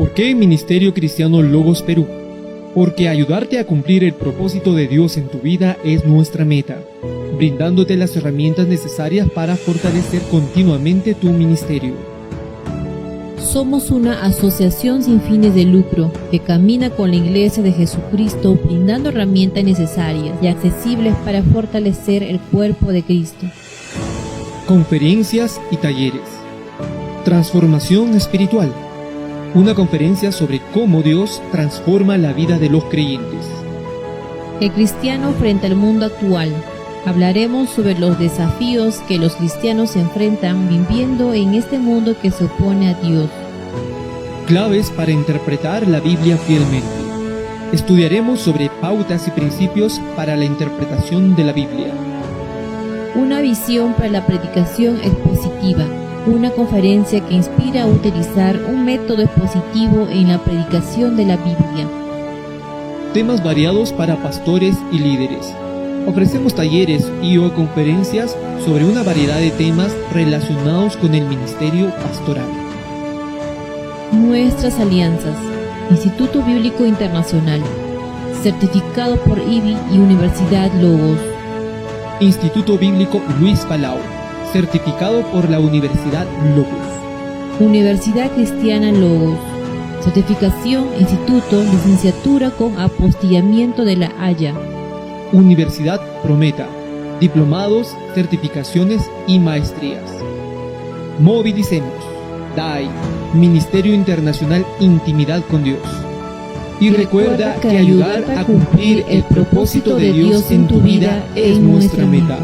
¿Por qué Ministerio Cristiano Logos Perú? Porque ayudarte a cumplir el propósito de Dios en tu vida es nuestra meta, brindándote las herramientas necesarias para fortalecer continuamente tu ministerio. Somos una asociación sin fines de lucro que camina con la Iglesia de Jesucristo brindando herramientas necesarias y accesibles para fortalecer el cuerpo de Cristo. Conferencias y talleres. Transformación espiritual. Una conferencia sobre cómo Dios transforma la vida de los creyentes. El cristiano frente al mundo actual. Hablaremos sobre los desafíos que los cristianos se enfrentan viviendo en este mundo que se opone a Dios. Claves para interpretar la Biblia fielmente. Estudiaremos sobre pautas y principios para la interpretación de la Biblia. Una visión para la predicación expositiva. Una conferencia que inspira a utilizar un método expositivo en la predicación de la Biblia. Temas variados para pastores y líderes. Ofrecemos talleres y/o conferencias sobre una variedad de temas relacionados con el ministerio pastoral. Nuestras alianzas. Instituto Bíblico Internacional, certificado por IBI y Universidad Logos. Instituto Bíblico Luis Palau, certificado por la Universidad Logos. Universidad Cristiana Logos, certificación Instituto, licenciatura con apostillamiento de La Haya. Universidad Prometa, diplomados, certificaciones y maestrías. Movilicemos, DAI, Ministerio Internacional Intimidad con Dios. Y recuerda que ayudar a cumplir el propósito de Dios en tu vida es nuestra meta.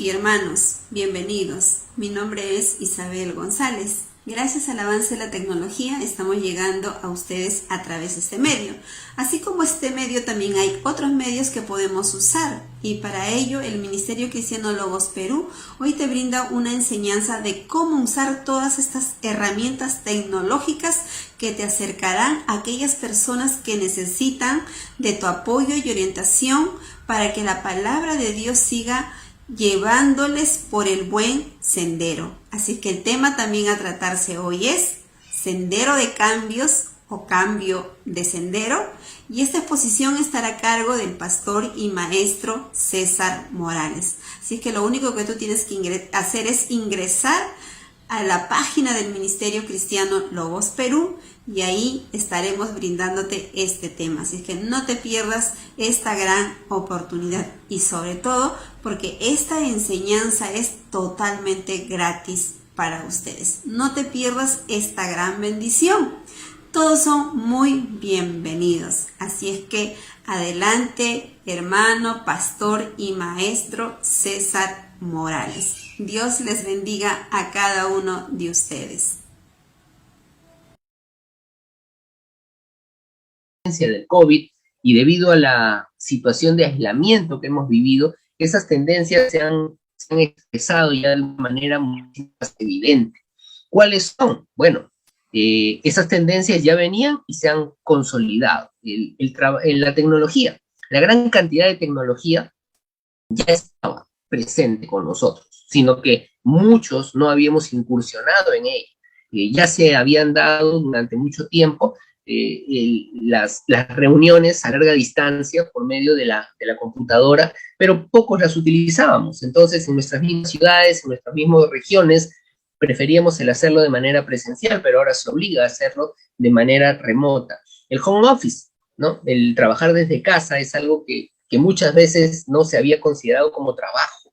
y hermanos, bienvenidos. Mi nombre es Isabel González. Gracias al avance de la tecnología estamos llegando a ustedes a través de este medio. Así como este medio, también hay otros medios que podemos usar, y para ello el Ministerio Cristiano Logos Perú hoy te brinda una enseñanza de cómo usar todas estas herramientas tecnológicas que te acercarán a aquellas personas que necesitan de tu apoyo y orientación para que la palabra de Dios siga llevándoles por el buen sendero. Así que el tema también a tratarse hoy es sendero de cambios o cambio de sendero, y esta exposición estará a cargo del pastor y maestro César Morales. Así que lo único que tú tienes que hacer es ingresar a la página del Ministerio Cristiano Logos Perú, y ahí estaremos brindándote este tema. Así que no te pierdas esta gran oportunidad, y sobre todo porque esta enseñanza es totalmente gratis para ustedes. No te pierdas esta gran bendición. Todos son muy bienvenidos. Así es que adelante, hermano, pastor y maestro César Morales. Dios les bendiga a cada uno de ustedes. Del COVID, y debido a la situación de aislamiento que hemos vivido, esas tendencias se han expresado ya de una manera muy más evidente. ¿Cuáles son? Bueno, esas tendencias ya venían y se han consolidado. En la tecnología, la gran cantidad de tecnología ya estaba presente con nosotros, sino que muchos no habíamos incursionado en ella. Ya se habían dado durante mucho tiempo las reuniones a larga distancia por medio de la computadora, pero pocos las utilizábamos. Entonces, en nuestras mismas ciudades, en nuestras mismas regiones, preferíamos el hacerlo de manera presencial, pero ahora se obliga a hacerlo de manera remota. El home office, ¿no? El trabajar desde casa es algo que muchas veces no se había considerado como trabajo.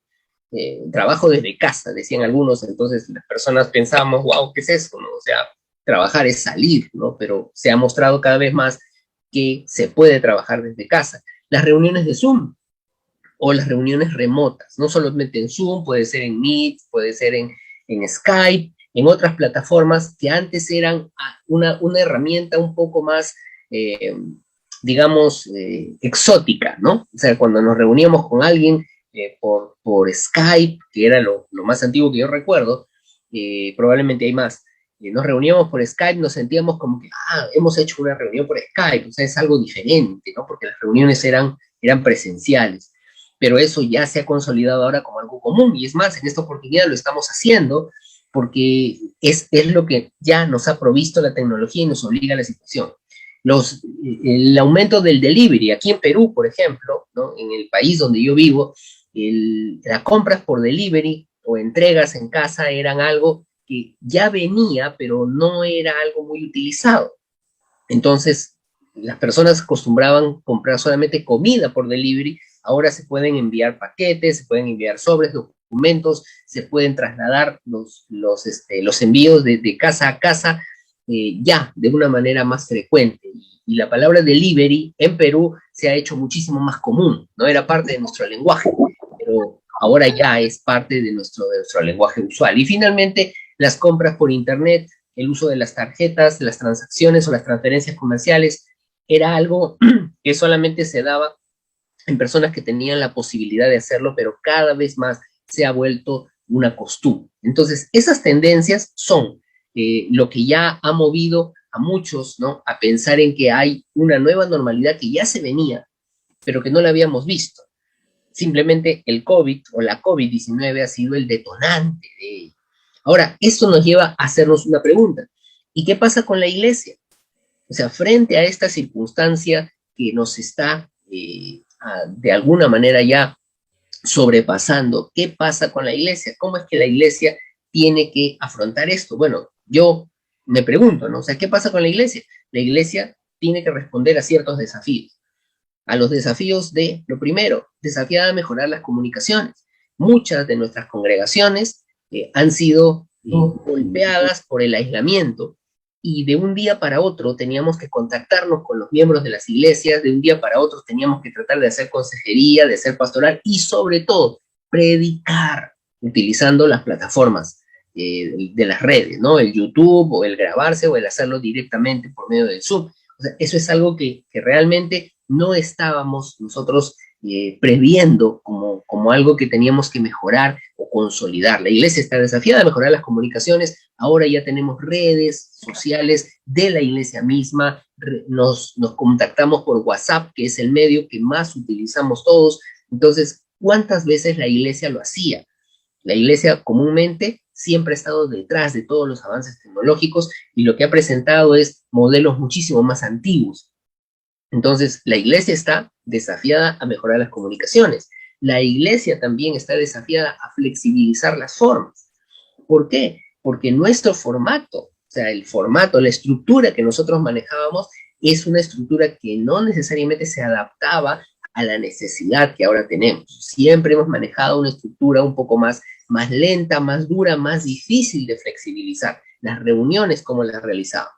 Trabajo desde casa, decían algunos. Entonces las personas pensábamos, wow, ¿qué es eso? ¿No? O sea, trabajar es salir, ¿no? Pero se ha mostrado cada vez más que se puede trabajar desde casa. Las reuniones de Zoom o las reuniones remotas, no solamente en Zoom, puede ser en Meet, puede ser en Skype, en otras plataformas que antes eran una herramienta un poco más, digamos, exótica, ¿no? O sea, cuando nos reuníamos con alguien por Skype, que era lo más antiguo que yo recuerdo, probablemente hay más, nos reuníamos por Skype, nos sentíamos como que, hemos hecho una reunión por Skype, o sea, es algo diferente, ¿no? Porque las reuniones eran presenciales, pero eso ya se ha consolidado ahora como algo común, y es más, en esta oportunidad lo estamos haciendo porque es lo que ya nos ha provisto la tecnología y nos obliga a la situación. El aumento del delivery, aquí en Perú, por ejemplo, ¿no? En el país donde yo vivo, las compras por delivery o entregas en casa eran algo que ya venía, pero no era algo muy utilizado. Entonces, las personas acostumbraban comprar solamente comida por delivery. Ahora se pueden enviar paquetes, se pueden enviar sobres, documentos, se pueden trasladar los envíos de casa a casa ya de una manera más frecuente. Y la palabra delivery en Perú se ha hecho muchísimo más común. No era parte de nuestro lenguaje, pero ahora ya es parte de nuestro lenguaje usual. Y finalmente, las compras por internet, el uso de las tarjetas, las transacciones o las transferencias comerciales, era algo que solamente se daba en personas que tenían la posibilidad de hacerlo, pero cada vez más se ha vuelto una costumbre. Entonces, esas tendencias son lo que ya ha movido a muchos, ¿no?, a pensar en que hay una nueva normalidad que ya se venía, pero que no la habíamos visto. Simplemente el COVID o la COVID-19 ha sido el detonante de ello. Ahora, esto nos lleva a hacernos una pregunta. ¿Y qué pasa con la iglesia? O sea, frente a esta circunstancia que nos está de alguna manera ya sobrepasando, ¿qué pasa con la iglesia? ¿Cómo es que la iglesia tiene que afrontar esto? Bueno, yo me pregunto, ¿no? O sea, ¿qué pasa con la iglesia? La iglesia tiene que responder a ciertos desafíos. A los desafíos de, lo primero, desafiar a mejorar las comunicaciones. Muchas de nuestras congregaciones han sido golpeadas por el aislamiento, y de un día para otro teníamos que contactarnos con los miembros de las iglesias, de un día para otro teníamos que tratar de hacer consejería, de hacer pastoral, y sobre todo predicar utilizando las plataformas de las redes, ¿no? El YouTube, o el grabarse, o el hacerlo directamente por medio del Zoom. O sea, eso es algo que realmente no estábamos nosotros previendo como algo que teníamos que mejorar o consolidar. La iglesia está desafiada a mejorar las comunicaciones. Ahora ya tenemos redes sociales de la iglesia misma. Nos contactamos por WhatsApp, que es el medio que más utilizamos todos. Entonces, ¿cuántas veces la iglesia lo hacía? La iglesia comúnmente siempre ha estado detrás de todos los avances tecnológicos, y lo que ha presentado es modelos muchísimo más antiguos. Entonces, la iglesia está desafiada a mejorar las comunicaciones. La iglesia también está desafiada a flexibilizar las formas. ¿Por qué? Porque nuestro formato, o sea, el formato, la estructura que nosotros manejábamos, es una estructura que no necesariamente se adaptaba a la necesidad que ahora tenemos. Siempre hemos manejado una estructura un poco más lenta, más dura, más difícil de flexibilizar. Las reuniones, como las realizamos.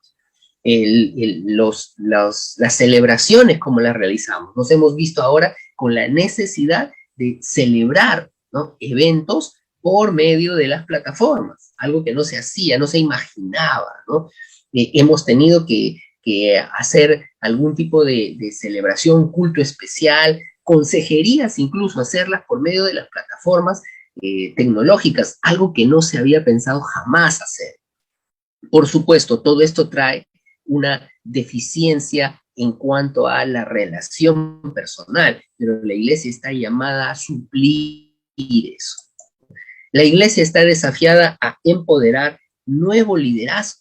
Las celebraciones, como las realizamos. Nos hemos visto ahora con la necesidad de celebrar, ¿no?, eventos por medio de las plataformas, algo que no se hacía, no se imaginaba, ¿no? Hemos tenido que hacer algún tipo de celebración, culto especial, consejerías incluso, hacerlas por medio de las plataformas tecnológicas, algo que no se había pensado jamás hacer. Por supuesto, todo esto trae una deficiencia en cuanto a la relación personal, pero la iglesia está llamada a suplir eso. La iglesia está desafiada a empoderar nuevo liderazgo.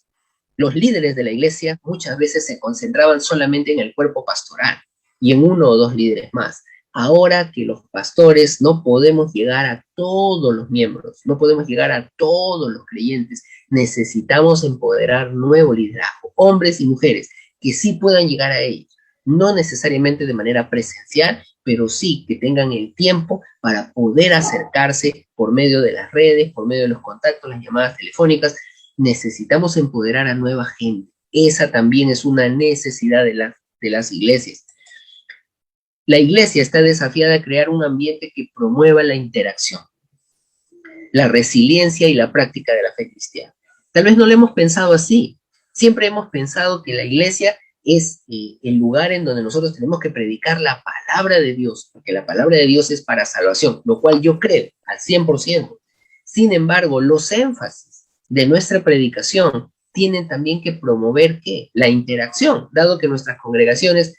Los líderes de la iglesia muchas veces se concentraban solamente en el cuerpo pastoral y en uno o dos líderes más. Ahora que los pastores no podemos llegar a todos los miembros, no podemos llegar a todos los creyentes, necesitamos empoderar nuevo liderazgo, hombres y mujeres que sí puedan llegar a ellos, no necesariamente de manera presencial, pero sí que tengan el tiempo para poder acercarse por medio de las redes, por medio de los contactos, las llamadas telefónicas. Necesitamos empoderar a nueva gente. Esa también es una necesidad de las iglesias. La iglesia está desafiada a crear un ambiente que promueva la interacción, la resiliencia y la práctica de la fe cristiana. Tal vez no lo hemos pensado así. Siempre hemos pensado que la iglesia es el lugar en donde nosotros tenemos que predicar la palabra de Dios, porque la palabra de Dios es para salvación, lo cual yo creo al 100%. Sin embargo, los énfasis de nuestra predicación tienen también que promover, ¿qué?, la interacción, dado que nuestras congregaciones,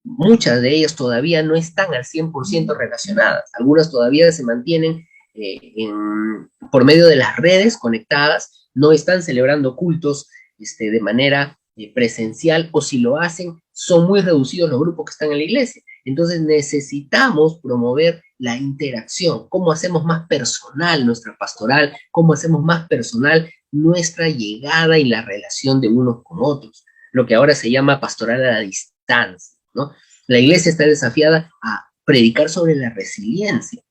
muchas de ellas todavía no están al 100% relacionadas. Algunas todavía se mantienen por medio de las redes conectadas, no están celebrando cultos de manera presencial, o si lo hacen, son muy reducidos los grupos que están en la iglesia. Entonces necesitamos promover la interacción. ¿Cómo hacemos más personal nuestra pastoral? ¿Cómo hacemos más personal nuestra llegada y la relación de unos con otros? Lo que ahora se llama pastoral a la distancia, ¿no? La iglesia está desafiada a predicar sobre la resiliencia.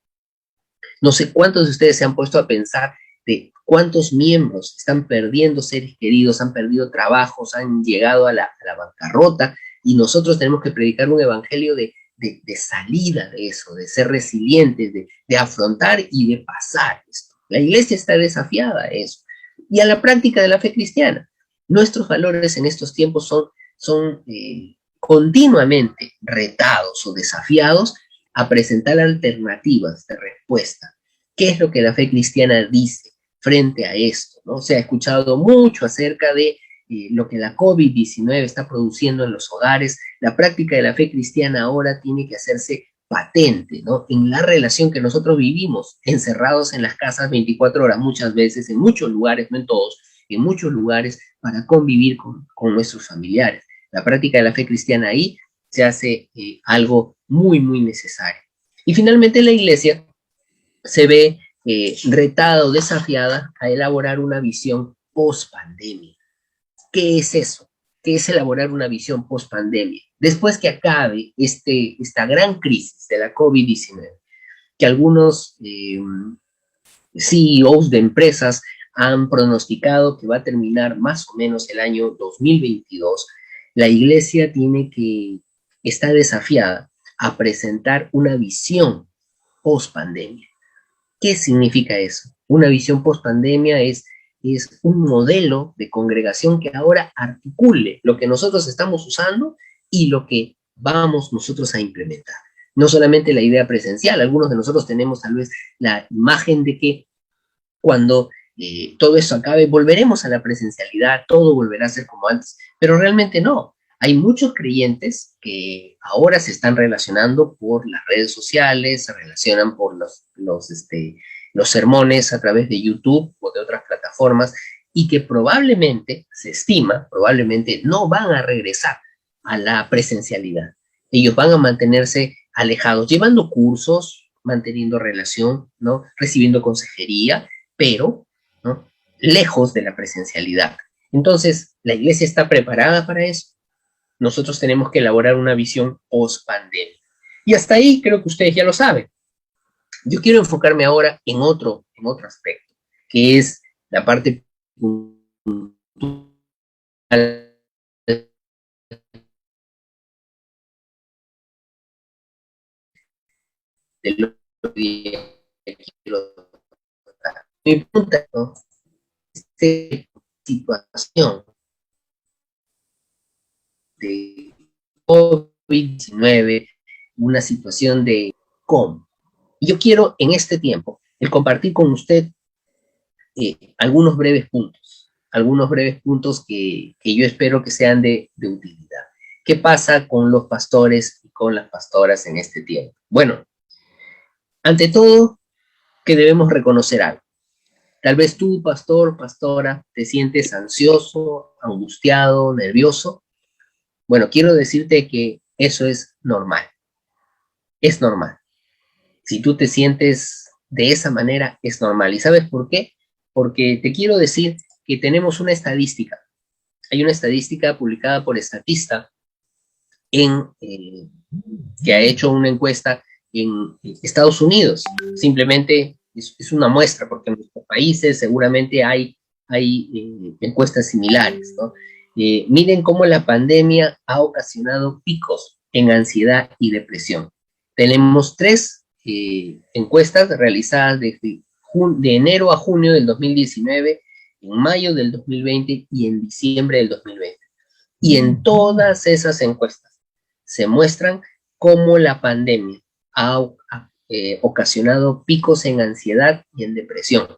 No sé cuántos de ustedes se han puesto a pensar de cuántos miembros están perdiendo seres queridos, han perdido trabajos, han llegado a la bancarrota, y nosotros tenemos que predicar un evangelio de salida de eso, de ser resilientes, de afrontar y de pasar esto. La iglesia está desafiada a eso. Y a la práctica de la fe cristiana. Nuestros valores en estos tiempos son continuamente retados o desafiados a presentar alternativas de respuesta. ¿Qué es lo que la fe cristiana dice frente a esto, ¿no? Se ha escuchado mucho acerca de lo que la COVID-19 está produciendo en los hogares. La práctica de la fe cristiana ahora tiene que hacerse patente, ¿no?, en la relación que nosotros vivimos, encerrados en las casas 24 horas, muchas veces, en muchos lugares, no en todos, en muchos lugares, para convivir con nuestros familiares. La práctica de la fe cristiana ahí se hace algo muy, muy necesario. Y finalmente la iglesia se ve retada o desafiada a elaborar una visión post-pandemia. ¿Qué es eso? ¿Qué es elaborar una visión post-pandemia? Después que acabe esta gran crisis de la COVID-19, que algunos CEOs de empresas han pronosticado que va a terminar más o menos el año 2022, la iglesia está desafiada a presentar una visión post-pandemia. ¿Qué significa eso? Una visión post-pandemia es un modelo de congregación que ahora articule lo que nosotros estamos usando y lo que vamos nosotros a implementar. No solamente la idea presencial, algunos de nosotros tenemos tal vez la imagen de que cuando todo eso acabe, volveremos a la presencialidad, todo volverá a ser como antes, pero realmente no. Hay muchos creyentes que ahora se están relacionando por las redes sociales, se relacionan por los sermones a través de YouTube o de otras plataformas, y que probablemente, se estima, probablemente no van a regresar a la presencialidad. Ellos van a mantenerse alejados, llevando cursos, manteniendo relación, ¿no? Recibiendo consejería, pero, ¿no?, lejos de la presencialidad. Entonces, ¿la iglesia está preparada para eso? Nosotros tenemos que elaborar una visión post-pandemia. Y hasta ahí creo que ustedes ya lo saben. Yo quiero enfocarme ahora en otro aspecto, que es la parte puntual de lo que quiero tratar. Mi punto es, ¿no?, esta situación de COVID-19, una situación de cómo. Y yo quiero en este tiempo el compartir con usted algunos breves puntos que yo espero que sean de utilidad. ¿Qué pasa con los pastores y con las pastoras en este tiempo? Bueno, ante todo, que debemos reconocer algo. Tal vez tú, pastor, pastora, te sientes ansioso, angustiado, nervioso. Bueno, quiero decirte que eso es normal. Es normal. Si tú te sientes de esa manera, es normal. ¿Y sabes por qué? Porque te quiero decir que tenemos una estadística. Hay una estadística publicada por Statista que ha hecho una encuesta en Estados Unidos. Simplemente es una muestra, porque en nuestros países seguramente hay encuestas similares, ¿no? Miren cómo la pandemia ha ocasionado picos en ansiedad y depresión. Tenemos 3 encuestas realizadas de enero a junio del 2019, en mayo del 2020 y en diciembre del 2020. Y en todas esas encuestas se muestran cómo la pandemia ha ocasionado picos en ansiedad y en depresión.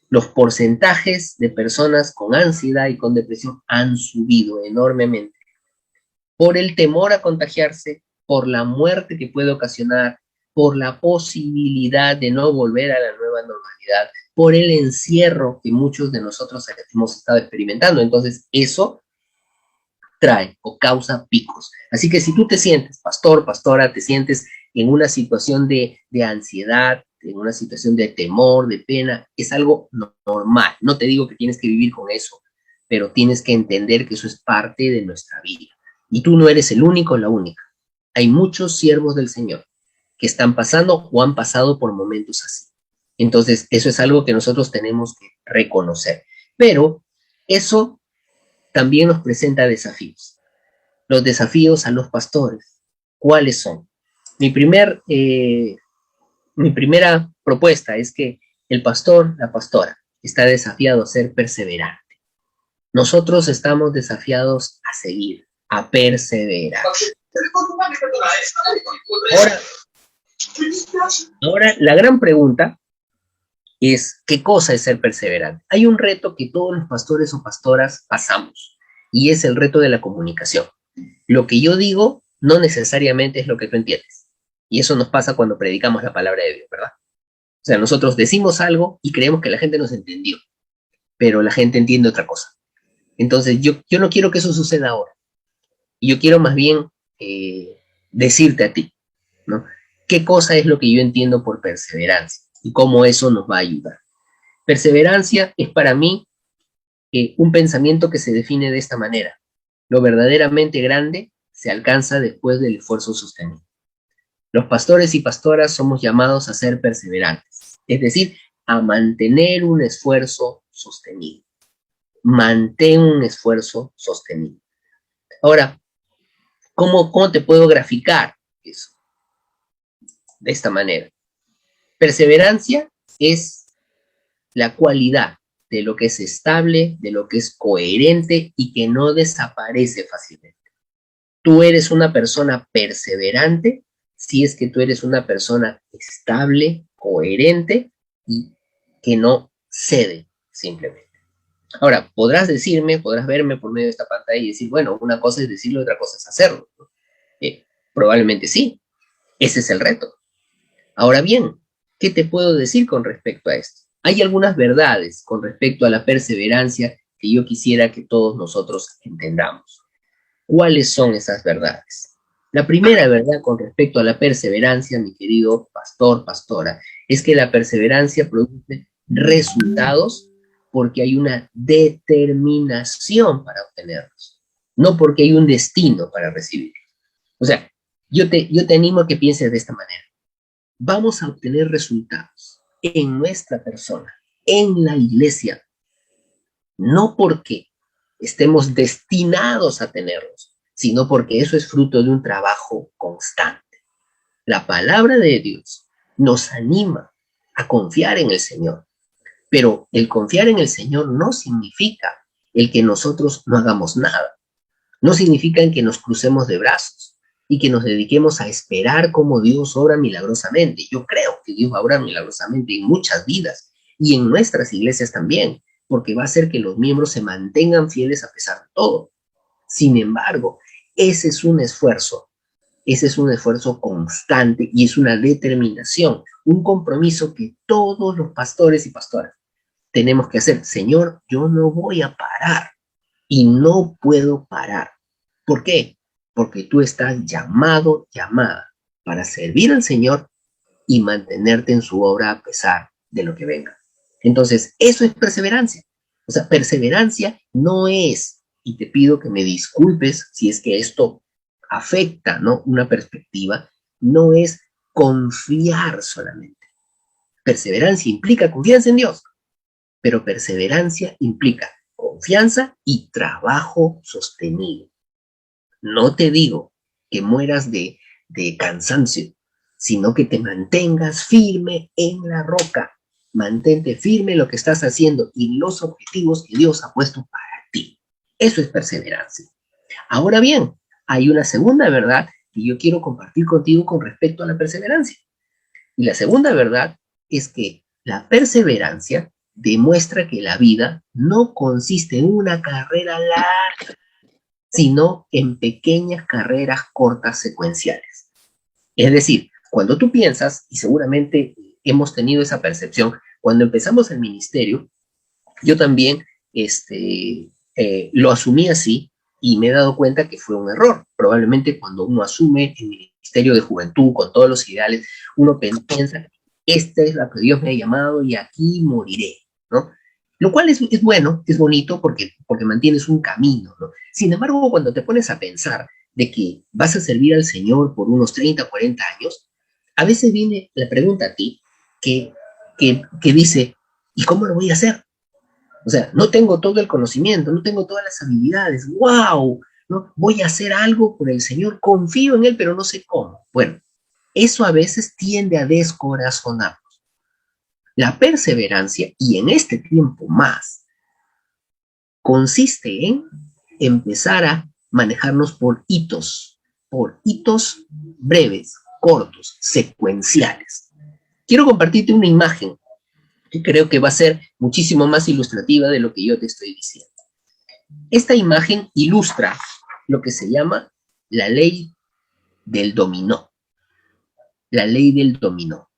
Los porcentajes de personas con ansiedad y con depresión han subido enormemente por el temor a contagiarse, por la muerte que puede ocasionar, por la posibilidad de no volver a la nueva normalidad, por el encierro que muchos de nosotros hemos estado experimentando. Entonces, eso trae o causa picos. Así que si tú te sientes, pastor, pastora, te sientes en una situación de ansiedad, en una situación de temor, de pena, es algo normal. No te digo que tienes que vivir con eso, pero tienes que entender que eso es parte de nuestra vida. Y tú no eres el único o la única. Hay muchos siervos del Señor que están pasando o han pasado por momentos así. Entonces, eso es algo que nosotros tenemos que reconocer. Pero eso también nos presenta desafíos. Los desafíos a los pastores, ¿cuáles son? Mi primera propuesta es que el pastor, la pastora, está desafiado a ser perseverante. Nosotros estamos desafiados a seguir, a perseverar. Ahora, la gran pregunta es, ¿qué cosa es ser perseverante? Hay un reto que todos los pastores o pastoras pasamos, y es el reto de la comunicación. Lo que yo digo no necesariamente es lo que tú entiendes. Y eso nos pasa cuando predicamos la palabra de Dios, ¿verdad? O sea, nosotros decimos algo y creemos que la gente nos entendió, pero la gente entiende otra cosa. Entonces, yo no quiero que eso suceda ahora. Y yo quiero más bien decirte a ti, ¿no?, qué cosa es lo que yo entiendo por perseverancia y cómo eso nos va a ayudar. Perseverancia es para mí un pensamiento que se define de esta manera: lo verdaderamente grande se alcanza después del esfuerzo sostenido. Los pastores y pastoras somos llamados a ser perseverantes, es decir, a mantener un esfuerzo sostenido. Mantén un esfuerzo sostenido. Ahora, ¿cómo te puedo graficar eso? De esta manera. Perseverancia es la cualidad de lo que es estable, de lo que es coherente y que no desaparece fácilmente. Tú eres una persona perseverante si es que tú eres una persona estable, coherente y que no cede simplemente. Ahora, podrás decirme, podrás verme por medio de esta pantalla y decir, bueno, una cosa es decirlo, otra cosa es hacerlo, ¿no? Probablemente sí, ese es el reto. Ahora bien, ¿qué te puedo decir con respecto a esto? Hay algunas verdades con respecto a la perseverancia que yo quisiera que todos nosotros entendamos. ¿Cuáles son esas verdades? La primera verdad con respecto a la perseverancia, mi querido pastor, pastora, es que la perseverancia produce resultados porque hay una determinación para obtenerlos, no porque hay un destino para recibirlos. O sea, yo te animo a que pienses de esta manera. Vamos a obtener resultados en nuestra persona, en la iglesia, no porque estemos destinados a tenerlos, sino porque eso es fruto de un trabajo constante. La palabra de Dios nos anima a confiar en el Señor, pero el confiar en el Señor no significa el que nosotros no hagamos nada, no significa en que nos crucemos de brazos y que nos dediquemos a esperar cómo Dios obra milagrosamente. Yo creo que Dios va a obrar milagrosamente en muchas vidas y en nuestras iglesias también, porque va a hacer que los miembros se mantengan fieles a pesar de todo. Sin embargo, ese es un esfuerzo constante y es una determinación, un compromiso que todos los pastores y pastoras tenemos que hacer. Señor, yo no voy a parar y no puedo parar. ¿Por qué? Porque tú estás llamado, llamada para servir al Señor y mantenerte en su obra a pesar de lo que venga. Entonces, eso es perseverancia. O sea, perseverancia no es, y te pido que me disculpes si es que esto afecta, ¿no?, una perspectiva, no es confiar solamente. Perseverancia implica confianza en Dios, pero perseverancia implica confianza y trabajo sostenido. No te digo que mueras de cansancio, sino que te mantengas firme en la roca. Mantente firme en lo que estás haciendo y los objetivos que Dios ha puesto para ti. Eso es perseverancia. Ahora bien, hay una segunda verdad que yo quiero compartir contigo con respecto a la perseverancia. Y la segunda verdad es que la perseverancia demuestra que la vida no consiste en una carrera larga, sino en pequeñas carreras cortas secuenciales. Es decir, cuando tú piensas, y seguramente hemos tenido esa percepción, cuando empezamos el ministerio, yo también lo asumí así y me he dado cuenta que fue un error. Probablemente cuando uno asume el ministerio de juventud con todos los ideales, uno piensa, esta es la que Dios me ha llamado y aquí moriré, ¿no? Lo cual es bueno, es bonito porque mantienes un camino, ¿no? Sin embargo, cuando te pones a pensar de que vas a servir al Señor por unos 30, 40 años, a veces viene la pregunta a ti que dice, ¿y cómo lo voy a hacer? O sea, no tengo todo el conocimiento, no tengo todas las habilidades, ¡wow! ¿No? Voy a hacer algo por el Señor, confío en Él, pero no sé cómo. Bueno, eso a veces tiende a descorazonarnos. La perseverancia, y en este tiempo más, consiste en empezar a manejarnos por hitos breves, cortos, secuenciales. Quiero compartirte una imagen que creo que va a ser muchísimo más ilustrativa de lo que yo te estoy diciendo. Esta imagen ilustra lo que se llama la ley del dominó. La ley del dominó.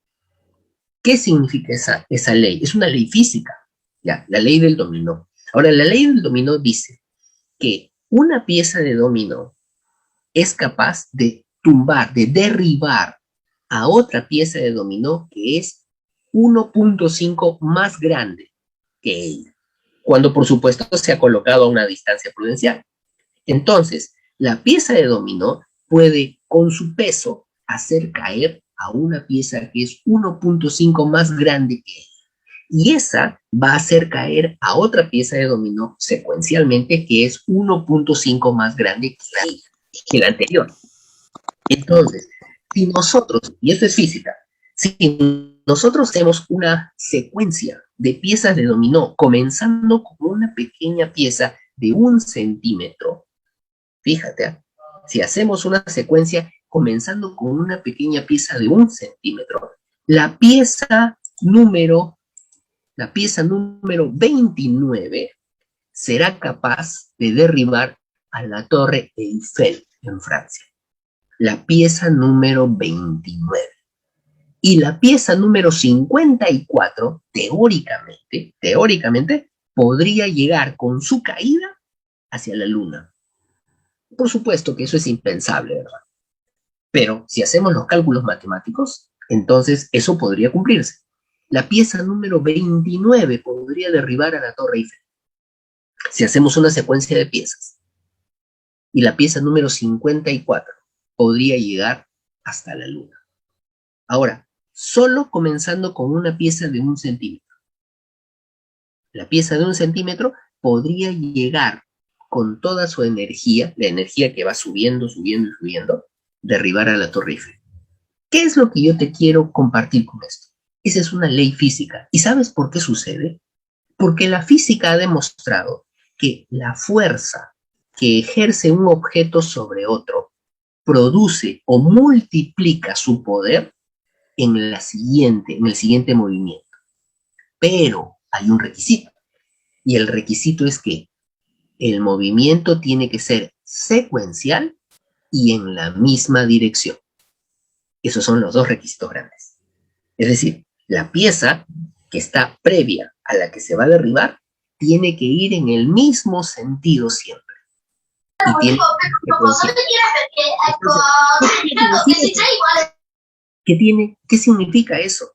¿Qué significa esa ley? Es una ley física, ¿ya? La ley del dominó. Ahora, la ley del dominó dice que una pieza de dominó es capaz de tumbar, de derribar a otra pieza de dominó que es 1.5 más grande que ella, cuando por supuesto se ha colocado a una distancia prudencial. Entonces, la pieza de dominó puede, con su peso, hacer caer a una pieza que es 1.5 más grande que ella. Y esa va a hacer caer a otra pieza de dominó secuencialmente que es 1.5 más grande que la anterior. Entonces, si nosotros, y esto es física, Si nosotros tenemos una secuencia de piezas de dominó, comenzando con una pequeña pieza de 1 centímetro, fíjate, ¿eh? Si hacemos una secuencia comenzando con una pequeña pieza de 1 centímetro, la pieza número 29 será capaz de derribar a la Torre Eiffel en Francia. La pieza número 29. Y la pieza número 54, teóricamente, podría llegar con su caída hacia la Luna. Por supuesto que eso es impensable, ¿verdad? Pero si hacemos los cálculos matemáticos, entonces eso podría cumplirse. La pieza número 29 podría derribar a la Torre Eiffel si hacemos una secuencia de piezas. Y la pieza número 54 podría llegar hasta la Luna. Ahora, solo comenzando con una pieza de 1 centímetro. La pieza de 1 centímetro podría llegar con toda su energía, la energía que va subiendo, derribar a la Torre Eiffel. ¿Qué es lo que yo te quiero compartir con esto? Esa es una ley física. ¿Y sabes por qué sucede? Porque la física ha demostrado que la fuerza que ejerce un objeto sobre otro produce o multiplica su poder en el siguiente movimiento. Pero hay un requisito. Y el requisito es que el movimiento tiene que ser secuencial y en la misma dirección. Esos son los dos requisitos grandes. Es decir, la pieza que está previa a la que se va a derribar tiene que ir en el mismo sentido siempre. Y ¿qué significa eso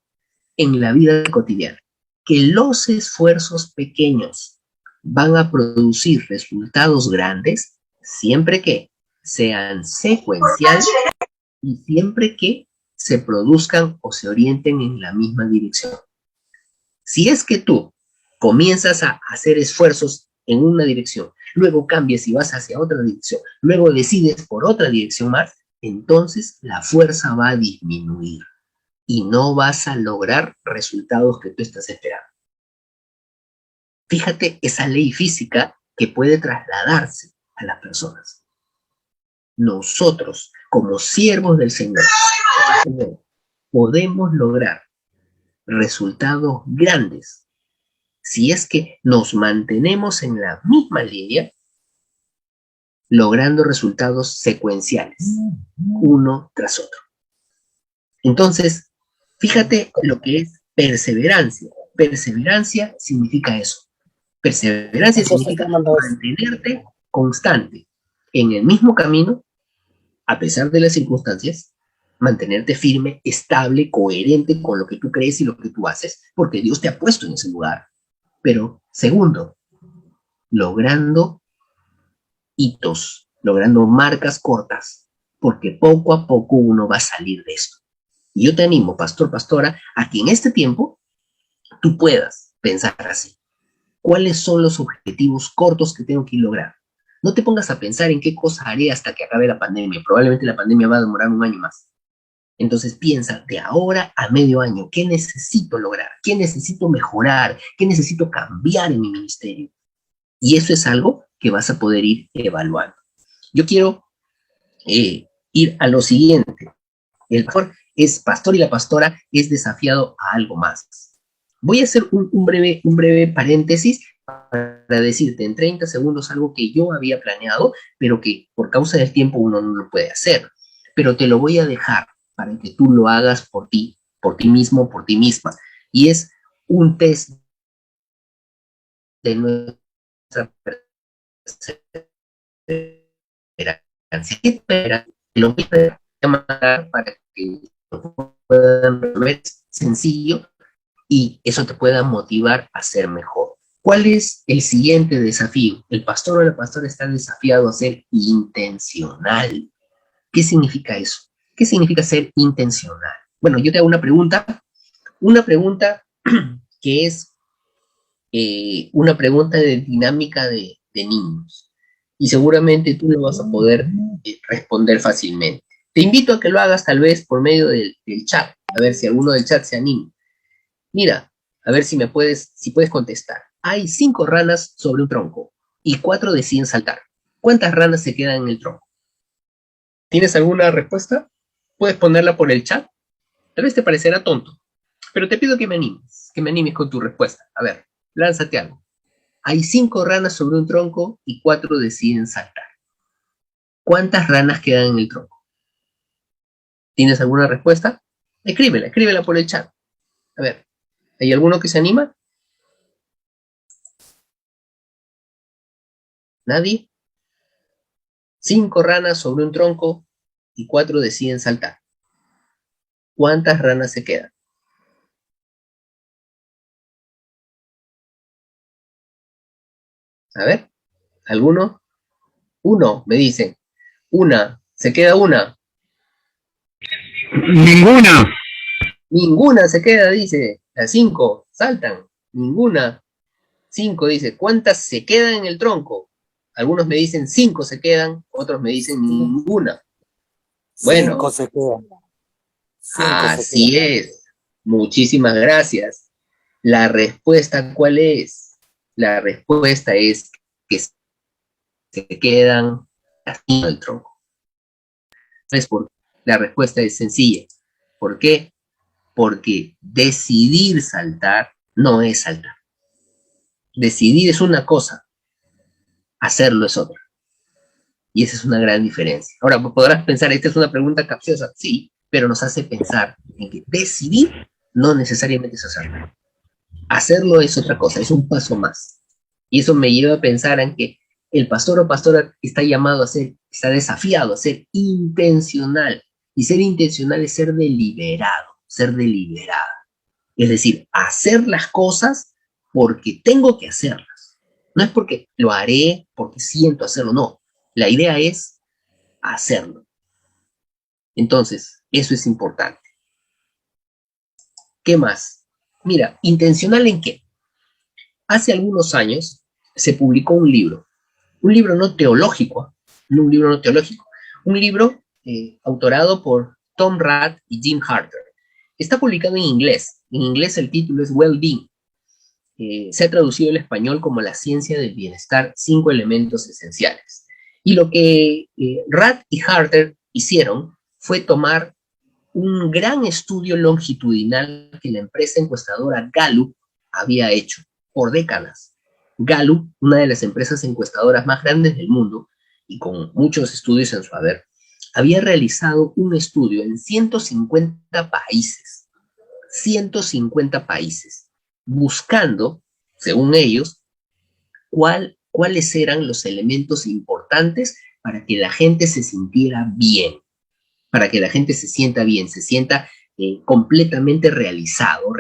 en la vida cotidiana? Que los esfuerzos pequeños van a producir resultados grandes siempre que sean secuenciales y siempre que se produzcan o se orienten en la misma dirección. Si es que tú comienzas a hacer esfuerzos en una dirección, luego cambias y vas hacia otra dirección, luego decides por otra dirección más, entonces la fuerza va a disminuir y no vas a lograr resultados que tú estás esperando. Fíjate esa ley física que puede trasladarse a las personas. Nosotros, como siervos del Señor, podemos lograr resultados grandes si es que nos mantenemos en la misma línea, logrando resultados secuenciales, uno tras otro. Entonces, fíjate lo que es perseverancia. Perseverancia significa eso. Perseverancia significa mantenerte constante en el mismo camino, a pesar de las circunstancias, mantenerte firme, estable, coherente con lo que tú crees y lo que tú haces, porque Dios te ha puesto en ese lugar. Pero, segundo, logrando hitos, logrando marcas cortas, porque poco a poco uno va a salir de esto. Y yo te animo, pastor, pastora, a que en este tiempo tú puedas pensar así. ¿Cuáles son los objetivos cortos que tengo que lograr? No te pongas a pensar en qué cosa haré hasta que acabe la pandemia. Probablemente la pandemia va a demorar 1 año más. Entonces piensa de ahora a medio año, ¿qué necesito lograr? ¿Qué necesito mejorar? ¿Qué necesito cambiar en mi ministerio? Y eso es algo que vas a poder ir evaluando. Yo quiero ir a lo siguiente. El pastor y la pastora es desafiado a algo más. Voy a hacer un breve paréntesis para decirte en 30 segundos algo que yo había planeado, pero que por causa del tiempo uno no lo puede hacer. Pero te lo voy a dejar para que tú lo hagas por ti mismo, por ti misma. Y es un test de nuestra perseverancia. Lo voy a mandar para que lo puedan ver, sencillo, y eso te pueda motivar a ser mejor. ¿Cuál es el siguiente desafío? El pastor o la pastora está desafiado a ser intencional. ¿Qué significa eso? ¿Qué significa ser intencional? Bueno, yo te hago una pregunta que es una pregunta de dinámica de niños. Y seguramente tú lo vas a poder responder fácilmente. Te invito a que lo hagas tal vez por medio del chat. A ver si alguno del chat se anima. Mira, a ver si puedes contestar. Hay 5 ranas sobre un tronco y 4 deciden saltar. ¿Cuántas ranas se quedan en el tronco? ¿Tienes alguna respuesta? Puedes ponerla por el chat. Tal vez te parecerá tonto, pero te pido que me animes con tu respuesta. A ver, lánzate algo. Hay 5 ranas sobre un tronco y 4 deciden saltar. ¿Cuántas ranas quedan en el tronco? ¿Tienes alguna respuesta? Escríbela por el chat. A ver, ¿hay alguno que se anima? ¿Nadie? 5 ranas sobre un tronco y 4 deciden saltar. ¿Cuántas ranas se quedan? A ver, ¿alguno? Uno, me dicen. Una, se queda una. Ninguna. Ninguna se queda, dice. Las 5 saltan. Ninguna. 5 dice. ¿Cuántas se quedan en el tronco? Algunos me dicen 5 se quedan, otros me dicen ninguna. Bueno. 5 se quedan. Así es. Muchísimas gracias. La respuesta, ¿cuál es? La respuesta es que se quedan haciendo el tronco. ¿Sabes por qué? La respuesta es sencilla. ¿Por qué? Porque decidir saltar no es saltar. Decidir es una cosa, hacerlo es otra. Y esa es una gran diferencia. Ahora, podrás pensar, esta es una pregunta capciosa. Sí, pero nos hace pensar en que decidir no necesariamente es hacerlo. Hacerlo es otra cosa, es un paso más. Y eso me lleva a pensar en que el pastor o pastora está llamado a ser, está desafiado a ser intencional. Y ser intencional es ser deliberado, ser deliberada. Es decir, hacer las cosas porque tengo que hacerlas. No es porque lo haré, porque siento hacerlo, no. La idea es hacerlo. Entonces, eso es importante. ¿Qué más? Mira, ¿intencional en qué? Hace algunos años se publicó un libro no teológico, un libro autorado por Tom Rath y Jim Harter. Está publicado en inglés. En inglés el título es Well-Being. Se ha traducido al español como La ciencia del bienestar, 5 elementos esenciales. Y lo que Rath y Harter hicieron fue tomar un gran estudio longitudinal que la empresa encuestadora Gallup había hecho por décadas. Gallup, una de las empresas encuestadoras más grandes del mundo y con muchos estudios en su haber, había realizado un estudio en 150 países, buscando, según ellos, cuáles eran los elementos importantes para que la gente se sintiera bien, para que la gente se sienta bien, se sienta completamente realizado.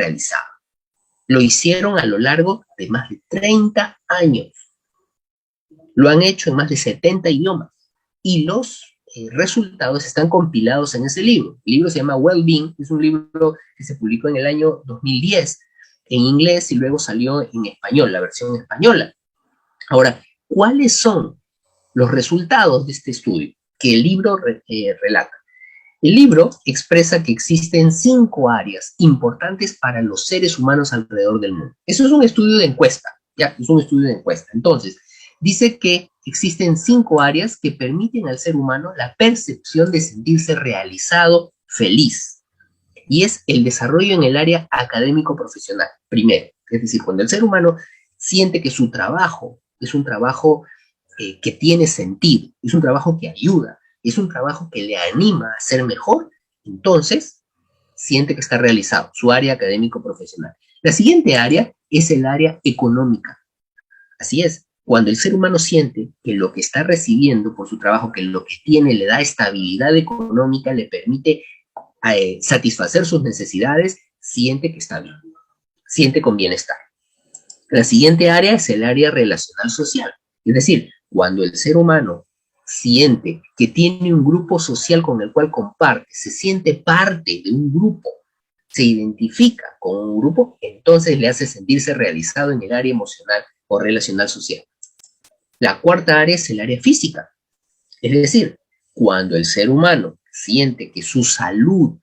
Lo hicieron a lo largo de más de 30 años. Lo han hecho en más de 70 idiomas. Y los resultados están compilados en ese libro. El libro se llama Well-Being, es un libro que se publicó en el año 2010 en inglés y luego salió en español, la versión española. Ahora, ¿cuáles son los resultados de este estudio que el libro relata? El libro expresa que existen 5 áreas importantes para los seres humanos alrededor del mundo. Eso es un estudio de encuesta, ¿ya? Es un estudio de encuesta. Entonces, dice que existen 5 áreas que permiten al ser humano la percepción de sentirse realizado, feliz. Y es el desarrollo en el área académico-profesional, primero. Es decir, cuando el ser humano siente que su trabajo es un trabajo que tiene sentido, es un trabajo que ayuda, es un trabajo que le anima a ser mejor, entonces siente que está realizado, su área académico-profesional. La siguiente área es el área económica. Así es, cuando el ser humano siente que lo que está recibiendo por su trabajo, que lo que tiene le da estabilidad económica, le permite satisfacer sus necesidades, siente que está bien, siente con bienestar. La siguiente área es el área relacional social. Es decir, cuando el ser humano siente que tiene un grupo social con el cual comparte, se siente parte de un grupo, se identifica con un grupo, entonces le hace sentirse realizado en el área emocional o relacional social. La cuarta área es el área física. Es decir, cuando el ser humano siente que su salud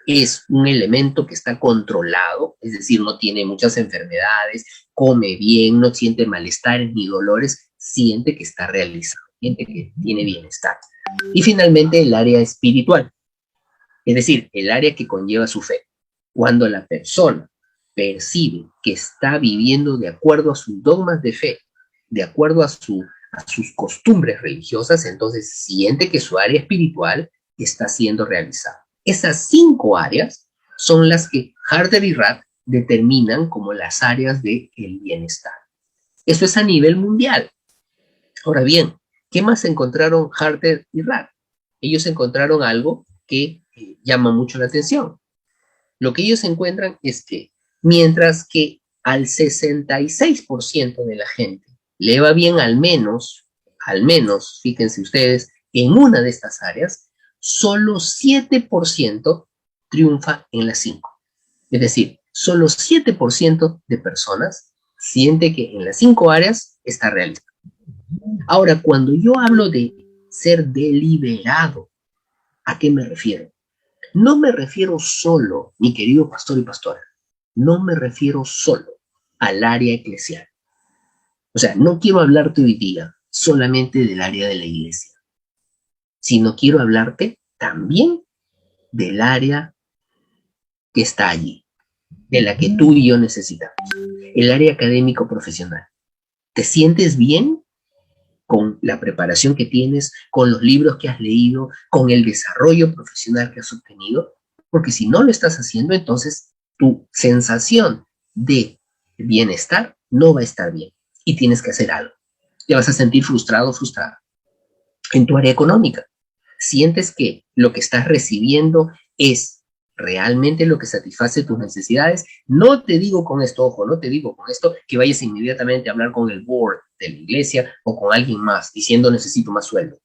es un elemento que está controlado, es decir, no tiene muchas enfermedades, come bien, no siente malestares ni dolores, siente que está realizado, siente que tiene bienestar. Y finalmente el área espiritual, es decir, el área que conlleva su fe. Cuando la persona percibe que está viviendo de acuerdo a sus dogmas de fe, de acuerdo a sus costumbres religiosas, entonces siente que su área espiritual está siendo realizada. Esas 5 áreas son las que Harter y Rath determinan como las áreas del bienestar. Eso es a nivel mundial. Ahora bien, ¿qué más encontraron Harter y Rath? Ellos encontraron algo que llama mucho la atención. Lo que ellos encuentran es que mientras que al 66% de la gente le va bien al menos, fíjense ustedes, en una de estas áreas, solo 7% triunfa en las 5. Es decir, solo 7% de personas siente que en las 5 áreas está realizado. Ahora, cuando yo hablo de ser deliberado, ¿a qué me refiero? No me refiero solo, mi querido pastor y pastora, no me refiero solo al área eclesial. O sea, no quiero hablarte hoy día solamente del área de la iglesia, sino quiero hablarte también del área que está allí, de la que tú y yo necesitamos, el área académico profesional. ¿Te sientes bien con la preparación que tienes, con los libros que has leído, con el desarrollo profesional que has obtenido? Porque si no lo estás haciendo, entonces tu sensación de bienestar no va a estar bien y tienes que hacer algo. Te vas a sentir frustrado o frustrada. En tu área económica, sientes que lo que estás recibiendo es realmente lo que satisface tus necesidades. No te digo con esto, ojo, no te digo con esto que vayas inmediatamente a hablar con el board de la iglesia o con alguien más diciendo necesito más sueldo,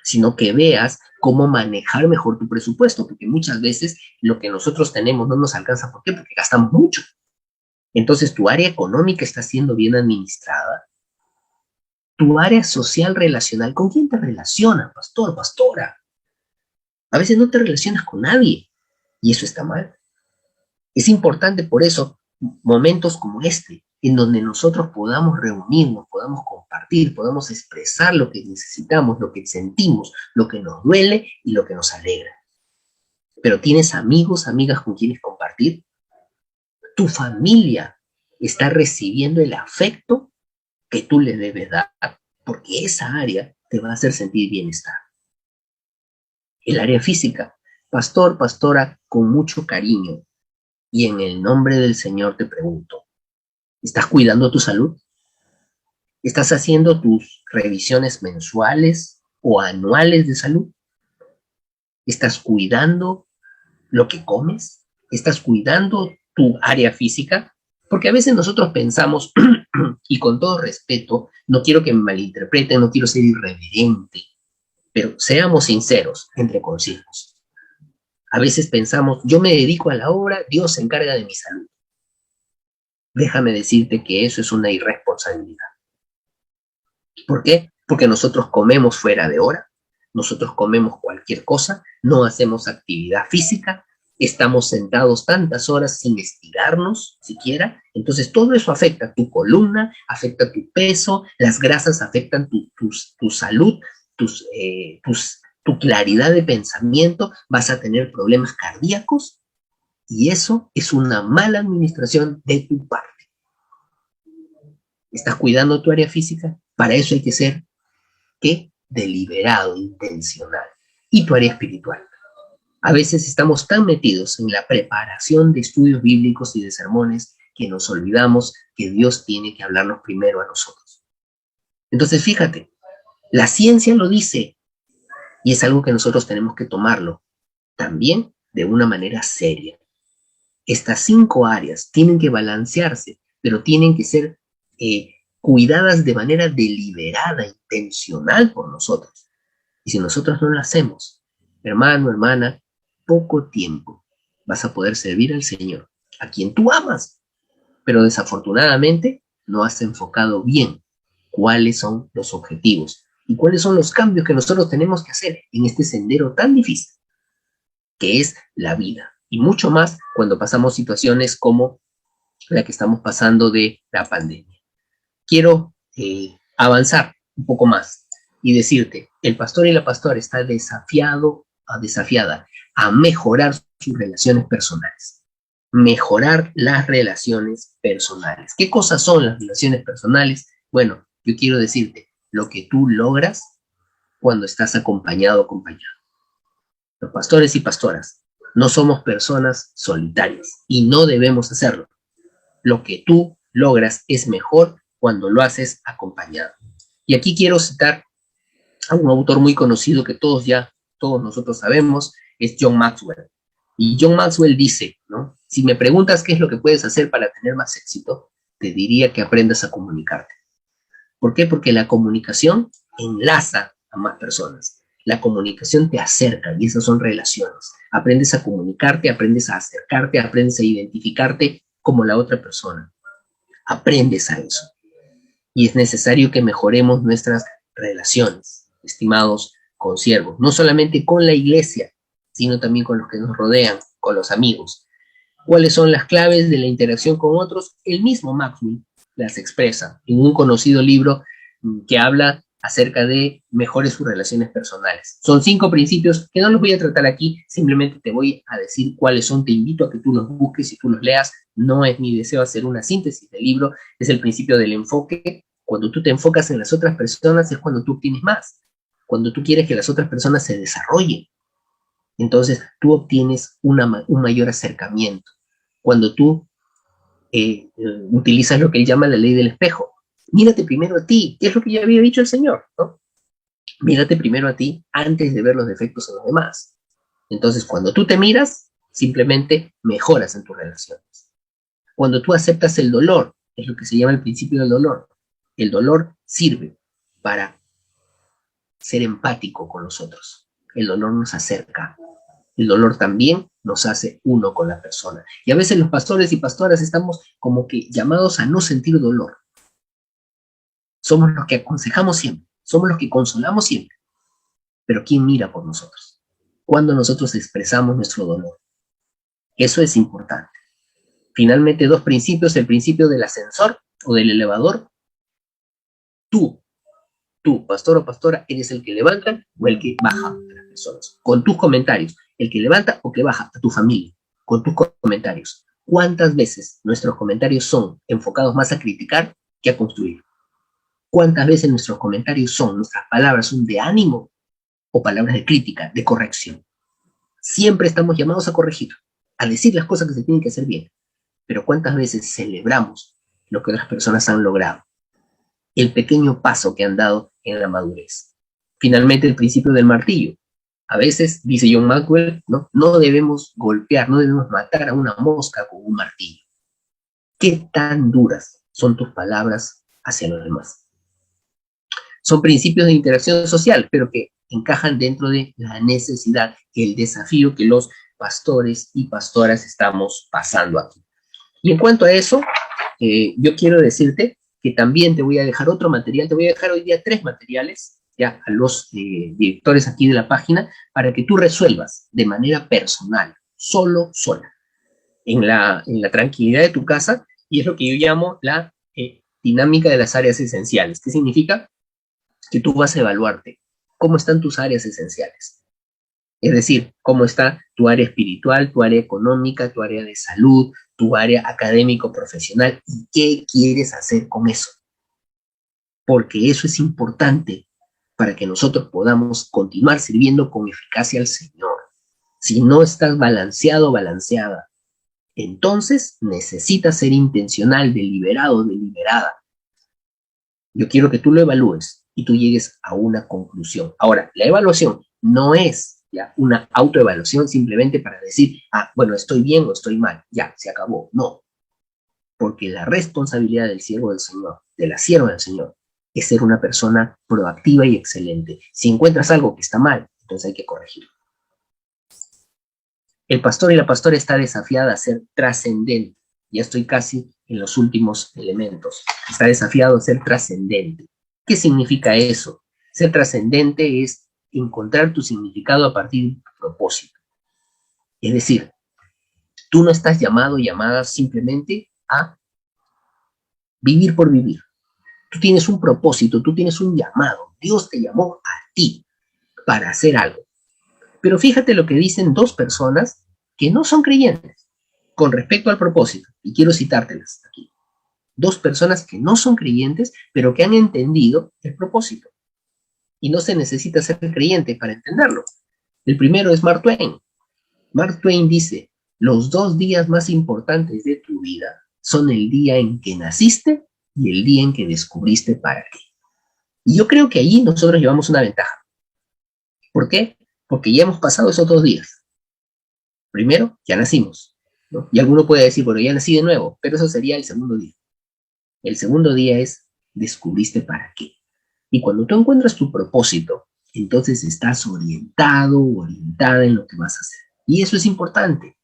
sino que veas cómo manejar mejor tu presupuesto, porque muchas veces lo que nosotros tenemos no nos alcanza. ¿Por qué? Porque gastamos mucho. Entonces tu área económica está siendo bien administrada. Tu área social relacional, ¿con quién te relacionas, pastor, pastora? A veces no te relacionas con nadie y eso está mal. Es importante por eso momentos como este, en donde nosotros podamos reunirnos, podamos compartir, podamos expresar lo que necesitamos, lo que sentimos, lo que nos duele y lo que nos alegra. Pero ¿tienes amigos, amigas con quienes compartir? Tu familia está recibiendo el afecto que tú le debes dar, porque esa área te va a hacer sentir bienestar. El área física, pastor, pastora, con mucho cariño y en el nombre del Señor te pregunto, ¿estás cuidando tu salud? ¿Estás haciendo tus revisiones mensuales o anuales de salud? ¿Estás cuidando lo que comes? ¿Estás cuidando tu área física? Porque a veces nosotros pensamos, y con todo respeto, no quiero que me malinterpreten, no quiero ser irreverente, pero seamos sinceros entre conciertos. A veces pensamos, yo me dedico a la obra, Dios se encarga de mi salud. Déjame decirte que eso es una irresponsabilidad. ¿Por qué? Porque nosotros comemos fuera de hora, nosotros comemos cualquier cosa, no hacemos actividad física, estamos sentados tantas horas sin estirarnos siquiera, entonces todo eso afecta tu columna, afecta tu peso, las grasas afectan tu salud, tu claridad de pensamiento, vas a tener problemas cardíacos y eso es una mala administración de tu parte. ¿Estás cuidando tu área física? Para eso hay que ser, ¿qué? Deliberado, intencional. Y tu área espiritual. A veces estamos tan metidos en la preparación de estudios bíblicos y de sermones que nos olvidamos que Dios tiene que hablarnos primero a nosotros. Entonces, fíjate, la ciencia lo dice y es algo que nosotros tenemos que tomarlo también de una manera seria. Estas 5 áreas tienen que balancearse, pero tienen que ser cuidadas de manera deliberada, intencional por nosotros. Y si nosotros no lo hacemos, hermano, hermana, poco tiempo vas a poder servir al Señor, a quien tú amas, pero desafortunadamente no has enfocado bien cuáles son los objetivos y cuáles son los cambios que nosotros tenemos que hacer en este sendero tan difícil, que es la vida. Y mucho más cuando pasamos situaciones como la que estamos pasando de la pandemia. Quiero avanzar un poco más y decirte, el pastor y la pastora está desafiada a mejorar sus relaciones personales. Mejorar las relaciones personales. ¿Qué cosas son las relaciones personales? Bueno, yo quiero decirte, lo que tú logras cuando estás acompañado o acompañado. Los pastores y pastoras no somos personas solitarias y no debemos hacerlo. Lo que tú logras es mejor cuando lo haces acompañado. Y aquí quiero citar a un autor muy conocido que todos nosotros sabemos, es John Maxwell. Y John Maxwell dice, ¿no? Si me preguntas qué es lo que puedes hacer para tener más éxito, te diría que aprendas a comunicarte. ¿Por qué? Porque la comunicación enlaza a más personas. La comunicación te acerca y esas son relaciones. Aprendes a comunicarte, aprendes a acercarte, aprendes a identificarte como la otra persona. Aprendes a eso. Y es necesario que mejoremos nuestras relaciones, estimados consiervos, no solamente con la iglesia, sino también con los que nos rodean, con los amigos. ¿Cuáles son las claves de la interacción con otros? El mismo Maxwell las expresa en un conocido libro que habla acerca de mejores sus relaciones personales. Son 5 principios que no los voy a tratar aquí, simplemente te voy a decir cuáles son, te invito a que tú los busques y tú los leas. No es mi deseo hacer una síntesis del libro, es el principio del enfoque. Cuando tú te enfocas en las otras personas es cuando tú obtienes más, cuando tú quieres que las otras personas se desarrollen. Entonces tú obtienes un mayor acercamiento. Cuando tú utilizas lo que él llama la ley del espejo. Mírate primero a ti, que es lo que ya había dicho el Señor, ¿no? Mírate primero a ti antes de ver los defectos en los demás. Entonces, cuando tú te miras, simplemente mejoras en tus relaciones. Cuando tú aceptas el dolor, es lo que se llama el principio del dolor. El dolor sirve para ser empático con los otros. El dolor nos acerca. El dolor también nos hace uno con la persona. Y a veces los pastores y pastoras estamos como que llamados a no sentir dolor. Somos los que aconsejamos siempre, somos los que consolamos siempre. Pero ¿quién mira por nosotros? Cuando nosotros expresamos nuestro dolor. Eso es importante. Finalmente, 2 principios, el principio del ascensor o del elevador. Tú, pastor o pastora, eres el que levanta o el que baja a las personas. Con tus comentarios, el que levanta o que baja a tu familia, con tus comentarios. ¿Cuántas veces nuestros comentarios son enfocados más a criticar que a construir? ¿Cuántas veces nuestras palabras son de ánimo o palabras de crítica, de corrección? Siempre estamos llamados a corregir, a decir las cosas que se tienen que hacer bien. Pero ¿cuántas veces celebramos lo que otras personas han logrado? El pequeño paso que han dado en la madurez. Finalmente, el principio del martillo. A veces, dice John Maxwell, no debemos golpear, no debemos matar a una mosca con un martillo. ¿Qué tan duras son tus palabras hacia los demás? Son principios de interacción social, pero que encajan dentro de la necesidad, el desafío que los pastores y pastoras estamos pasando aquí. Y en cuanto a eso, yo quiero decirte que también te voy a dejar otro material, te voy a dejar hoy día 3 materiales, ya a los directores aquí de la página, para que tú resuelvas de manera personal, sola, en la tranquilidad de tu casa, y es lo que yo llamo la dinámica de las áreas esenciales. ¿Qué significa? Que tú vas a evaluarte cómo están tus áreas esenciales. Es decir, cómo está tu área espiritual, tu área económica, tu área de salud, tu área académico-profesional, y qué quieres hacer con eso. Porque eso es importante para que nosotros podamos continuar sirviendo con eficacia al Señor. Si no estás balanceado, balanceada, entonces necesitas ser intencional, deliberado, deliberada. Yo quiero que tú lo evalúes y tú llegues a una conclusión. Ahora, la evaluación no es ya una autoevaluación simplemente para decir, bueno, estoy bien o estoy mal, ya, se acabó. No, porque la responsabilidad del siervo del Señor, de la sierva del Señor, es ser una persona proactiva y excelente. Si encuentras algo que está mal, entonces hay que corregirlo. El pastor y la pastora está desafiada a ser trascendente. Ya estoy casi en los últimos elementos. Está desafiado a ser trascendente. ¿Qué significa eso? Ser trascendente es encontrar tu significado a partir de tu propósito. Es decir, Tú no estás llamado, llamada simplemente a vivir por vivir. Tú tienes un propósito, tú tienes un llamado. Dios te llamó a ti para hacer algo. Pero fíjate lo que dicen dos personas que no son creyentes con respecto al propósito. Y quiero citártelas aquí. Dos personas que no son creyentes, pero que han entendido el propósito. Y no se necesita ser creyente para entenderlo. El primero es Mark Twain. Mark Twain dice, los 2 días más importantes de tu vida son el día en que naciste y el día en que descubriste para qué. Y yo creo que allí nosotros llevamos una ventaja. ¿Por qué? Porque ya hemos pasado esos 2 días. Primero, ya nacimos, ¿no? Y alguno puede decir, bueno, ya nací de nuevo, pero eso sería el segundo día. El segundo día es, descubriste para qué. Y cuando tú encuentras tu propósito, entonces estás orientado o orientada en lo que vas a hacer. Y eso es importante.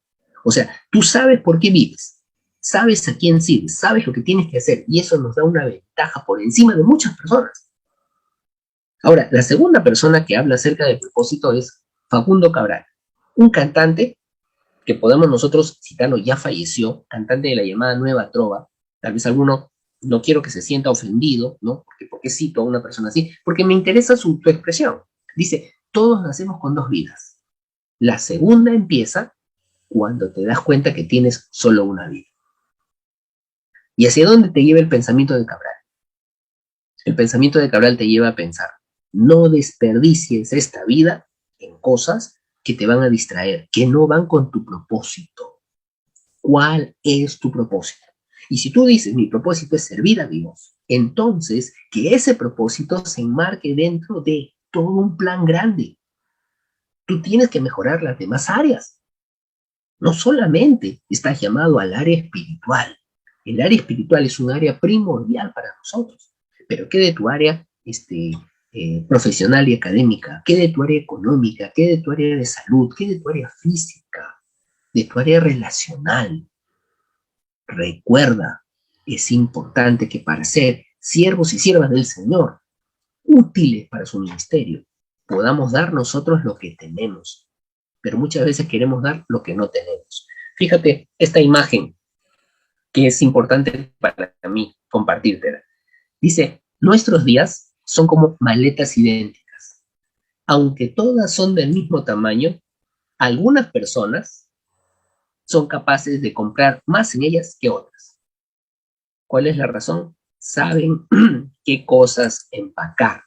O sea, tú sabes por qué vives, sabes a quién sirves, sabes lo que tienes que hacer, y eso nos da una ventaja por encima de muchas personas. Ahora, la segunda persona que habla acerca del propósito es Facundo Cabral, un cantante que podemos nosotros citarlo, ya falleció, cantante de la llamada Nueva Trova. Tal vez alguno, no quiero que se sienta ofendido, ¿no? ¿Por qué cito a una persona así? Porque me interesa su expresión. Dice, todos nacemos con 2 vidas. La segunda empieza cuando te das cuenta que tienes solo una vida. ¿Y hacia dónde te lleva el pensamiento de Cabral? El pensamiento de Cabral te lleva a pensar, no desperdicies esta vida en cosas que te van a distraer, que no van con tu propósito. ¿Cuál es tu propósito? Y si tú dices, mi propósito es servir a Dios, entonces que ese propósito se enmarque dentro de todo un plan grande. Tú tienes que mejorar las demás áreas. No solamente estás llamado al área espiritual. El área espiritual es un área primordial para nosotros. Pero ¿qué de tu área profesional y académica? ¿Qué de tu área económica? ¿Qué de tu área de salud? ¿Qué de tu área física? ¿De tu área relacional? Recuerda, es importante que para ser siervos y siervas del Señor, útiles para su ministerio, podamos dar nosotros lo que tenemos. Pero muchas veces queremos dar lo que no tenemos. Fíjate esta imagen que es importante para mí compartírtela. Dice, nuestros días son como maletas idénticas. Aunque todas son del mismo tamaño, algunas personas son capaces de comprar más en ellas que otras. ¿Cuál es la razón? Saben qué cosas empacar.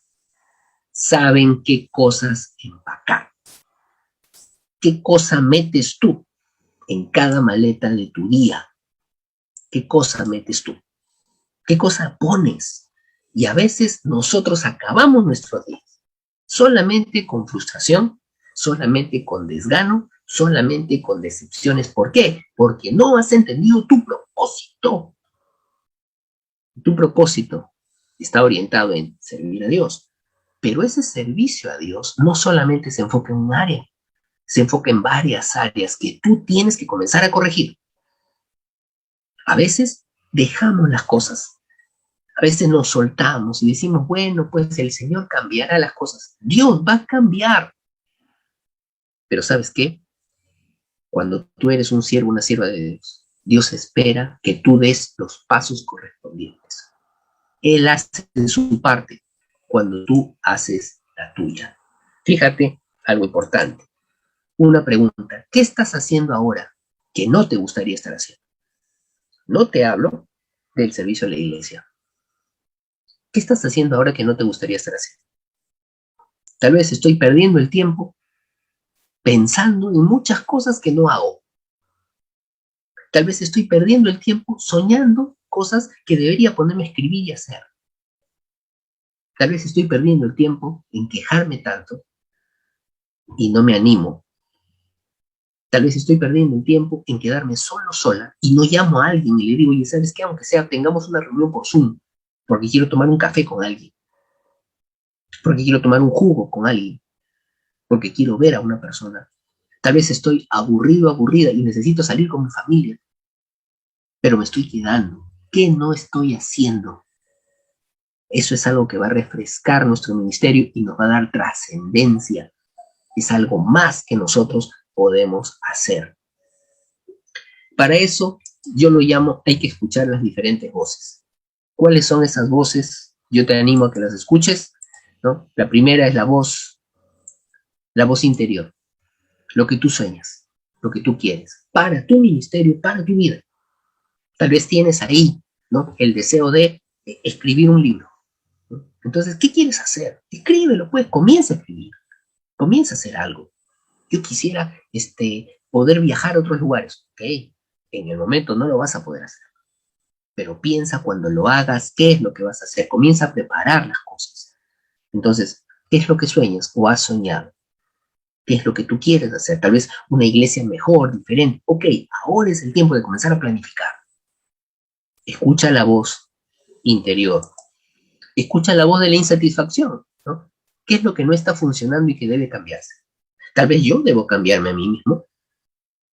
Saben qué cosas empacar. ¿Qué cosa metes tú en cada maleta de tu día? ¿Qué cosa metes tú? ¿Qué cosa pones? Y a veces nosotros acabamos nuestros días solamente con frustración, solamente con desgano, solamente con decepciones. ¿Por qué? Porque no has entendido tu propósito. Tu propósito está orientado en servir a Dios. Pero ese servicio a Dios no solamente se enfoca en un área, se enfoca en varias áreas que tú tienes que comenzar a corregir. A veces dejamos las cosas. A veces nos soltamos y decimos, bueno, pues el Señor cambiará las cosas. Dios va a cambiar. Pero ¿sabes qué? Cuando tú eres un siervo, una sierva de Dios, Dios espera que tú des los pasos correspondientes. Él hace su parte cuando tú haces la tuya. Fíjate, algo importante. Una pregunta. ¿Qué estás haciendo ahora que no te gustaría estar haciendo? No te hablo del servicio a la iglesia. ¿Qué estás haciendo ahora que no te gustaría estar haciendo? Tal vez estoy perdiendo el tiempo pensando en muchas cosas que no hago. Tal vez estoy perdiendo el tiempo soñando cosas que debería ponerme a escribir y hacer. Tal vez estoy perdiendo el tiempo en quejarme tanto y no me animo. Tal vez estoy perdiendo el tiempo en quedarme solo, sola, y no llamo a alguien y le digo, oye, ¿sabes qué? Aunque sea, tengamos una reunión por Zoom, porque quiero tomar un café con alguien, porque quiero tomar un jugo con alguien, porque quiero ver a una persona. Tal vez estoy aburrido, aburrida, y necesito salir con mi familia, pero me estoy quedando. ¿Qué no estoy haciendo? Eso es algo que va a refrescar nuestro ministerio y nos va a dar trascendencia. Es algo más que nosotros podemos hacer. Para eso yo lo llamo, hay que escuchar las diferentes voces. ¿Cuáles son esas voces? Yo te animo a que las escuches, ¿no? La primera es la voz interior, lo que tú sueñas, lo que tú quieres, para tu ministerio, para tu vida. Tal vez tienes ahí, ¿no?, el deseo de escribir un libro, ¿no? Entonces, ¿qué quieres hacer? Escríbelo, pues, comienza a escribir, comienza a hacer algo. Yo quisiera poder viajar a otros lugares. Ok, en el momento no lo vas a poder hacer, pero piensa cuando lo hagas, qué es lo que vas a hacer. Comienza a preparar las cosas. Entonces, ¿qué es lo que sueñas o has soñado? ¿Qué es lo que tú quieres hacer? Tal vez una iglesia mejor, diferente. Ok, ahora es el tiempo de comenzar a planificar. Escucha la voz interior. Escucha la voz de la insatisfacción, ¿no? ¿Qué es lo que no está funcionando y que debe cambiarse? Tal vez yo debo cambiarme a mí mismo.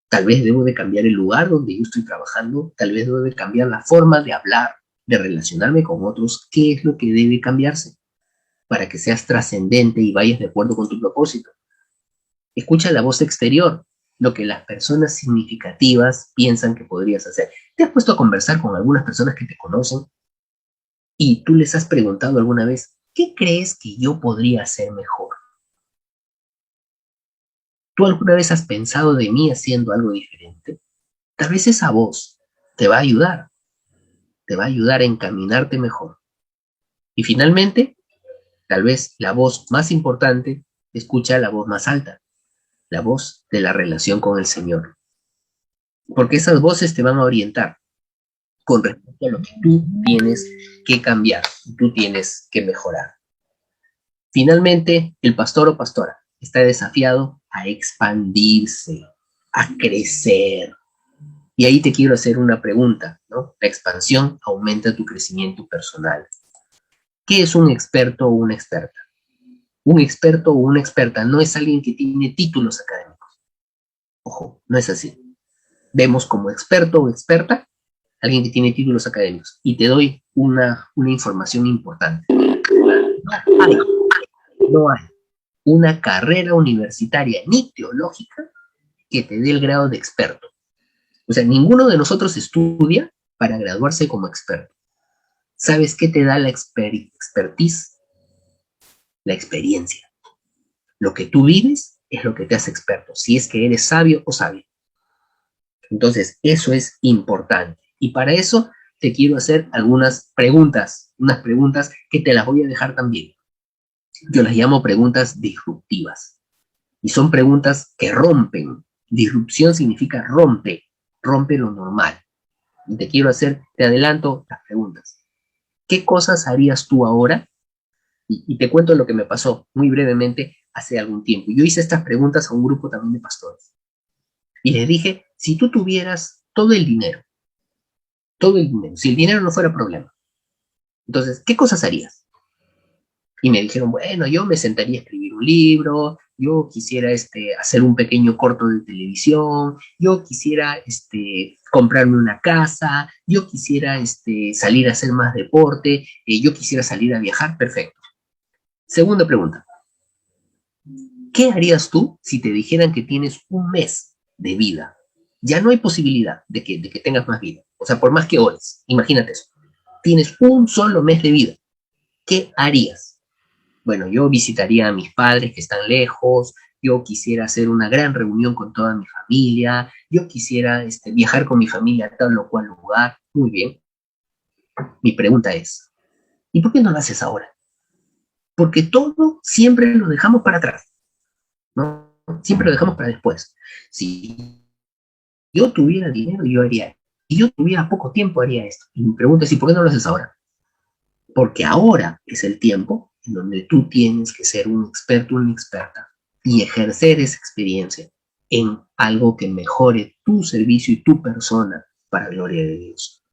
Tal vez debo de cambiar el lugar donde yo estoy trabajando. Tal vez debo de cambiar la forma de hablar, de relacionarme con otros. ¿Qué es lo que debe cambiarse para que seas trascendente y vayas de acuerdo con tu propósito? Escucha la voz exterior, lo que las personas significativas piensan que podrías hacer. ¿Te has puesto a conversar con algunas personas que te conocen y tú les has preguntado alguna vez, ¿qué crees que yo podría hacer mejor? ¿Tú alguna vez has pensado de mí haciendo algo diferente? Tal vez esa voz te va a ayudar a encaminarte mejor. Y finalmente, tal vez la voz más importante, escucha la voz más alta, la voz de la relación con el Señor. Porque esas voces te van a orientar con respecto a lo que tú tienes que cambiar, tú tienes que mejorar. Finalmente, el pastor o pastora está desafiado a expandirse, a crecer. Y ahí te quiero hacer una pregunta, ¿no? La expansión aumenta tu crecimiento personal. ¿Qué es un experto o una experta? Un experto o una experta no es alguien que tiene títulos académicos. Ojo, no es así. Vemos como experto o experta alguien que tiene títulos académicos. Y te doy una información importante. No hay una carrera universitaria ni teológica que te dé el grado de experto. O sea, ninguno de nosotros estudia para graduarse como experto. ¿Sabes qué te da la expertise? La experiencia. Lo que tú vives es lo que te hace experto, si es que eres sabio o sabio. Entonces, eso es importante. Y para eso te quiero hacer algunas preguntas, unas preguntas que te las voy a dejar también. Yo las llamo preguntas disruptivas. Y son preguntas que rompen. Disrupción significa rompe lo normal. Y te adelanto las preguntas. ¿Qué cosas harías tú ahora? Y te cuento lo que me pasó muy brevemente hace algún tiempo. Yo hice estas preguntas a un grupo también de pastores. Y les dije, si tú tuvieras todo el dinero, si el dinero no fuera problema, entonces, ¿qué cosas harías? Y me dijeron, bueno, yo me sentaría a escribir un libro, yo quisiera hacer un pequeño corto de televisión, yo quisiera comprarme una casa, yo quisiera salir a hacer más deporte, yo quisiera salir a viajar, perfecto. Segunda pregunta, ¿qué harías tú si te dijeran que tienes un mes de vida? Ya no hay posibilidad de que tengas más vida, o sea, por más que ores, imagínate eso, tienes un solo mes de vida, ¿qué harías? Bueno, yo visitaría a mis padres que están lejos, yo quisiera hacer una gran reunión con toda mi familia, yo quisiera viajar con mi familia a tal o cual lugar. Muy bien. Mi pregunta es, ¿y por qué no lo haces ahora? Porque todo siempre lo dejamos para atrás, ¿no? Siempre lo dejamos para después. Si yo tuviera dinero, yo haría esto. Si yo tuviera poco tiempo, haría esto. Y mi pregunta es, ¿y por qué no lo haces ahora? Porque ahora es el tiempo en donde tú tienes que ser un experto, una experta y ejercer esa experiencia en algo que mejore tu servicio y tu persona para gloria de Dios.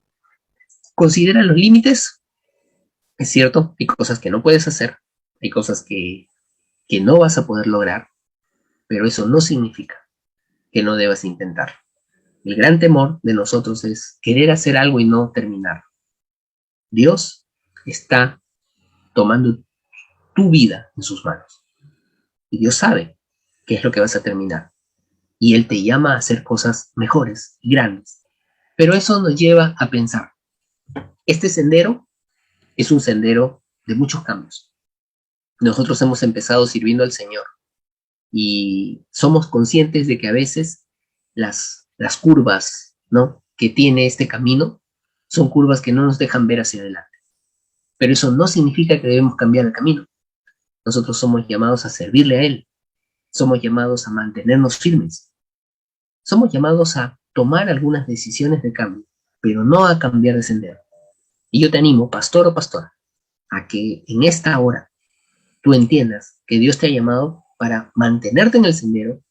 Considera los límites. Es cierto, hay cosas que no puedes hacer, hay cosas que no vas a poder lograr, pero eso no significa que no debas intentar. El gran temor de nosotros es querer hacer algo y no terminar. Dios está tomando tu vida en sus manos. Y Dios sabe qué es lo que vas a terminar. Y Él te llama a hacer cosas mejores y grandes. Pero eso nos lleva a pensar, este sendero es un sendero de muchos cambios. Nosotros hemos empezado sirviendo al Señor y somos conscientes de que a veces las curvas, ¿no?, que tiene este camino son curvas que no nos dejan ver hacia adelante. Pero eso no significa que debemos cambiar el camino. Nosotros somos llamados a servirle a Él. Somos llamados a mantenernos firmes. Somos llamados a tomar algunas decisiones de cambio, pero no a cambiar de sendero. Y yo te animo, pastor o pastora, a que en esta hora tú entiendas que Dios te ha llamado para mantenerte en el sendero,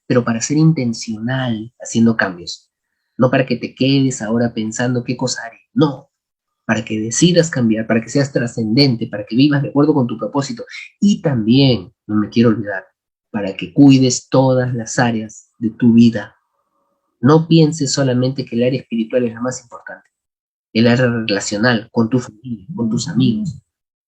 pero para ser intencional haciendo cambios. No para que te quedes ahora pensando qué cosa haré. No, para que decidas cambiar, para que seas trascendente, para que vivas de acuerdo con tu propósito. Y también, no me quiero olvidar, para que cuides todas las áreas de tu vida. No pienses solamente que el área espiritual es la más importante. El área relacional, con tu familia, con tus amigos,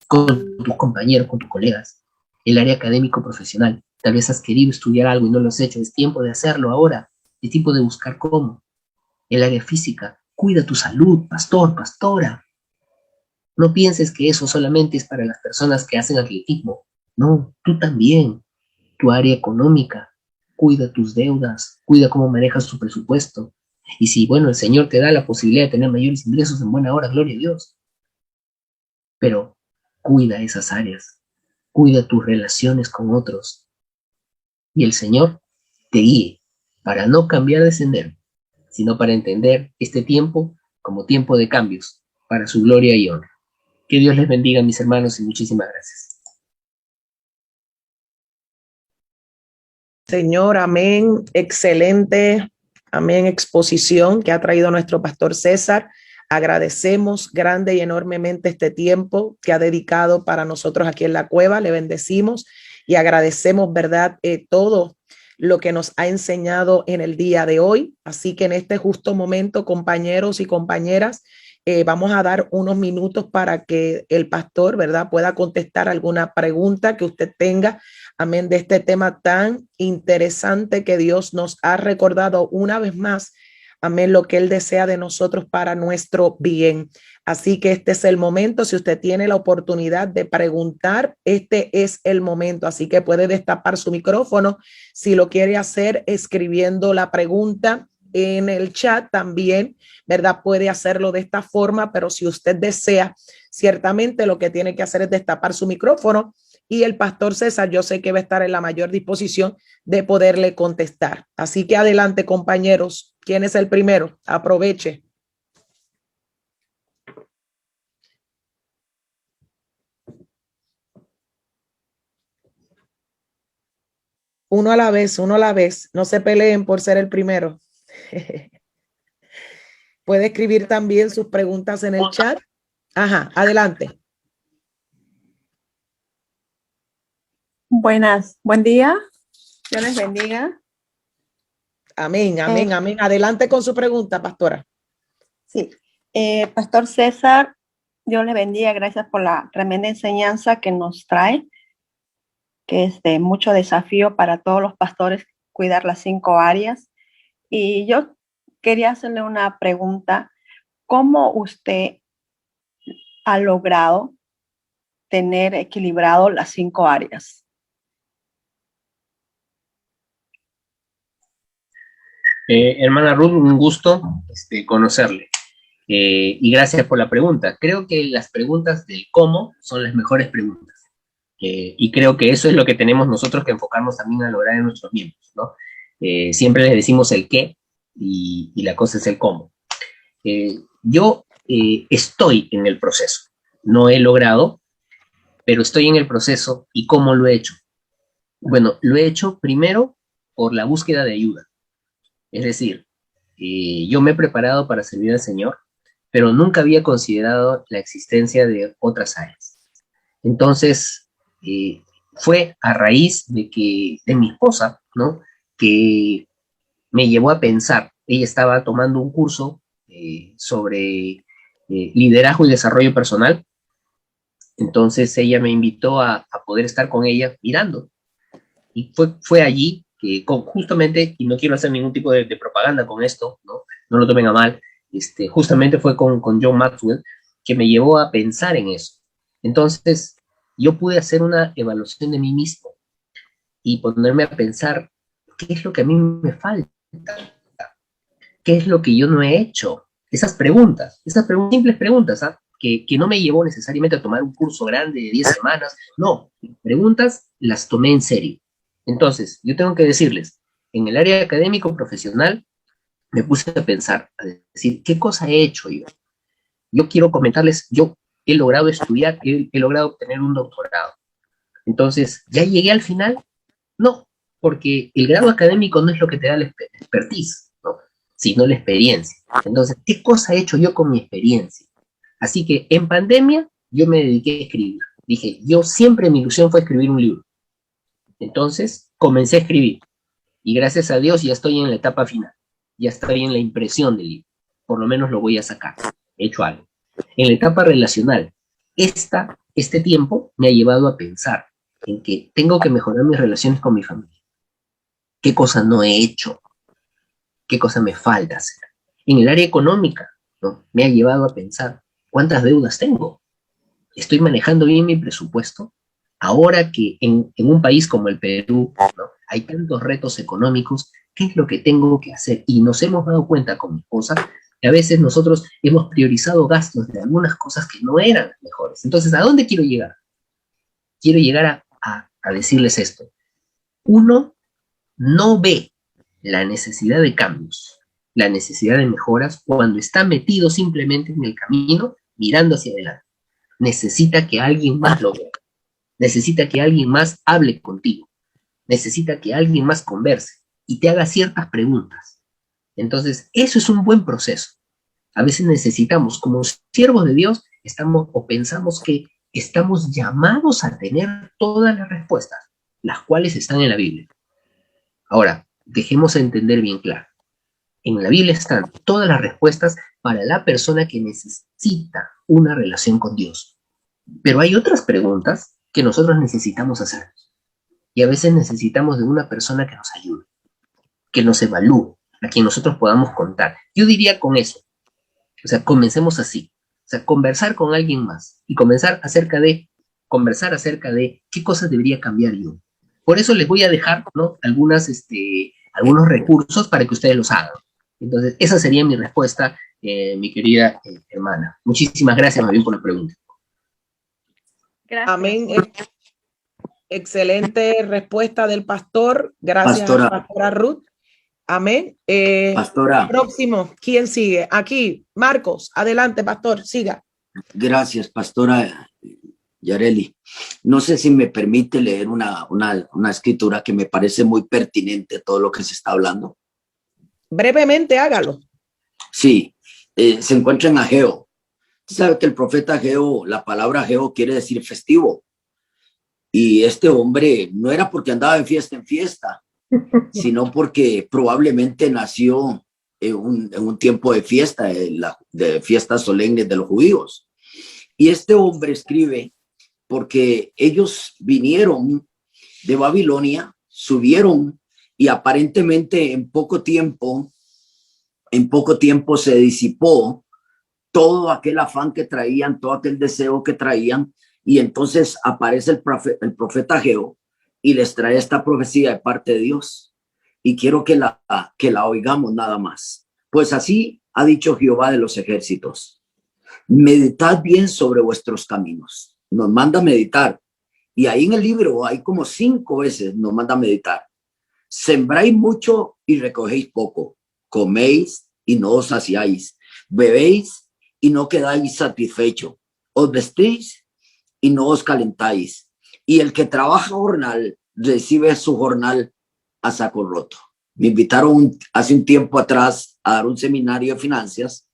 con tus compañeros, con tus colegas. El área académico-profesional. Tal vez has querido estudiar algo y no lo has hecho. Es tiempo de hacerlo ahora. Es tiempo de buscar cómo. El área física. Cuida tu salud, pastor, pastora. No pienses que eso solamente es para las personas que hacen atletismo. No, tú también. Tu área económica. Cuida tus deudas. Cuida cómo manejas tu presupuesto. Y si, bueno, el Señor te da la posibilidad de tener mayores ingresos en buena hora, gloria a Dios. Pero cuida esas áreas. Cuida tus relaciones con otros. Y el Señor te guíe para no cambiar de sendero, sino para entender este tiempo como tiempo de cambios, para su gloria y honra. Que Dios les bendiga, mis hermanos, y muchísimas gracias. Señor, amén. Excelente, amén, exposición que ha traído nuestro pastor César. Agradecemos grande y enormemente este tiempo que ha dedicado para nosotros aquí en la cueva. Le bendecimos y agradecemos, ¿verdad?, todo lo que nos ha enseñado en el día de hoy. Así que en este justo momento, compañeros y compañeras, vamos a dar unos minutos para que el pastor, ¿verdad?, pueda contestar alguna pregunta que usted tenga, amén, de este tema tan interesante que Dios nos ha recordado una vez más, amén, lo que Él desea de nosotros para nuestro bien. Así que este es el momento. Si usted tiene la oportunidad de preguntar, este es el momento. Así que puede destapar su micrófono. Si lo quiere hacer escribiendo la pregunta en el chat también, ¿verdad? Puede hacerlo de esta forma, pero si usted desea, ciertamente lo que tiene que hacer es destapar su micrófono y el pastor César, yo sé que va a estar en la mayor disposición de poderle contestar. Así que adelante, compañeros. ¿Quién es el primero? Aproveche. Uno a la vez, uno a la vez. No se peleen por ser el primero. Puede escribir también sus preguntas en el chat. Ajá, adelante. Buen día. Dios les bendiga. Amén, amén, amén. Adelante con su pregunta, pastora. Sí, Pastor César, Dios les bendiga. Gracias por la tremenda enseñanza que nos trae, que es de mucho desafío para todos los pastores cuidar las 5 áreas. Y yo quería hacerle una pregunta. ¿Cómo usted ha logrado tener equilibrado las 5 áreas? Hermana Ruth, un gusto conocerle. Y gracias por la pregunta. Creo que las preguntas del cómo son las mejores preguntas. Y creo que eso es lo que tenemos nosotros que enfocarnos también a lograr en nuestros miembros, ¿no? Siempre les decimos el qué y la cosa es el cómo. Yo estoy en el proceso. No he logrado, pero estoy en el proceso. ¿Y cómo lo he hecho? Bueno, lo he hecho primero por la búsqueda de ayuda. Es decir, yo me he preparado para servir al Señor, pero nunca había considerado la existencia de otras áreas. Entonces, fue a raíz de mi esposa, ¿no?, que me llevó a pensar. Ella estaba tomando un curso sobre liderazgo y desarrollo personal. Entonces ella me invitó a poder estar con ella mirando. Y fue allí que justamente, y no quiero hacer ningún tipo de propaganda con esto, ¿no? No lo tomen a mal, justamente fue con John Maxwell, que me llevó a pensar en eso. Entonces, yo pude hacer una evaluación de mí mismo y ponerme a pensar qué es lo que a mí me falta, qué es lo que yo no he hecho. Esas preguntas, simples preguntas, ¿ah? Que no me llevó necesariamente a tomar un curso grande de 10 semanas, no, preguntas las tomé en serio. Entonces, yo tengo que decirles, en el área académico profesional, me puse a pensar, a decir, ¿qué cosa he hecho yo? Yo quiero comentarles, yo he logrado estudiar, he logrado obtener un doctorado. Entonces, ¿ya llegué al final? No, porque el grado académico no es lo que te da la expertise, ¿no? Sino la experiencia. Entonces, ¿qué cosa he hecho yo con mi experiencia? Así que en pandemia yo me dediqué a escribir. Dije, yo siempre mi ilusión fue escribir un libro. Entonces, comencé a escribir. Y gracias a Dios ya estoy en la etapa final. Ya estoy en la impresión del libro. Por lo menos lo voy a sacar. He hecho algo. En la etapa relacional, este tiempo me ha llevado a pensar en que tengo que mejorar mis relaciones con mi familia. ¿Qué cosa no he hecho? ¿Qué cosa me falta hacer? En el área económica, ¿no? Me ha llevado a pensar, ¿cuántas deudas tengo? ¿Estoy manejando bien mi presupuesto? Ahora que en un país como el Perú, ¿no? Hay tantos retos económicos, ¿qué es lo que tengo que hacer? Y nos hemos dado cuenta con mi esposa que a veces nosotros hemos priorizado gastos de algunas cosas que no eran mejores. Entonces, ¿a dónde quiero llegar? Quiero llegar a decirles esto. Uno no ve la necesidad de cambios, la necesidad de mejoras cuando está metido simplemente en el camino mirando hacia adelante. Necesita que alguien más lo vea. Necesita que alguien más hable contigo. Necesita que alguien más converse y te haga ciertas preguntas. Entonces, eso es un buen proceso. A veces necesitamos, como siervos de Dios, pensamos que estamos llamados a tener todas las respuestas, las cuales están en la Biblia. Ahora, dejemos entender bien claro. En la Biblia están todas las respuestas para la persona que necesita una relación con Dios. Pero hay otras preguntas que nosotros necesitamos hacer. Y a veces necesitamos de una persona que nos ayude, que nos evalúe, a quien nosotros podamos contar. Yo diría con eso. O sea, comencemos así. O sea, conversar con alguien más y conversar acerca de qué cosas debería cambiar yo. Por eso les voy a dejar, ¿no? Algunos recursos para que ustedes los hagan. Entonces, esa sería mi respuesta, mi querida hermana. Muchísimas gracias, más bien, por la pregunta. Gracias. Amén. Excelente respuesta del pastor. Gracias, pastora Ruth. Amén. Pastora. Próximo, ¿quién sigue? Aquí, Marcos. Adelante, pastor, siga. Gracias, pastora Yareli. No sé si me permite leer una escritura que me parece muy pertinente a todo lo que se está hablando. Brevemente, hágalo. Sí, se encuentra en Ageo. Usted sabe que el profeta Ageo, la palabra Ageo quiere decir festivo. Y este hombre no era porque andaba en fiesta, sino porque probablemente nació en un tiempo de fiesta, de fiestas solemnes de los judíos. Y este hombre escribe porque ellos vinieron de Babilonia, subieron y aparentemente en poco tiempo se disipó todo aquel afán que traían, todo aquel deseo que traían, y entonces aparece el profeta Ageo y les trae esta profecía de parte de Dios. Y quiero que la oigamos nada más. Pues así ha dicho Jehová de los ejércitos: meditad bien sobre vuestros caminos. Nos manda a meditar. Y ahí en el libro hay como 5 veces nos manda a meditar. Sembráis mucho y recogéis poco. Coméis y no os saciáis. Bebéis y no quedáis satisfechos. Os vestís y no os calentáis. Y el que trabaja jornal recibe su jornal a saco roto. Me invitaron hace un tiempo atrás a dar un seminario de finanzas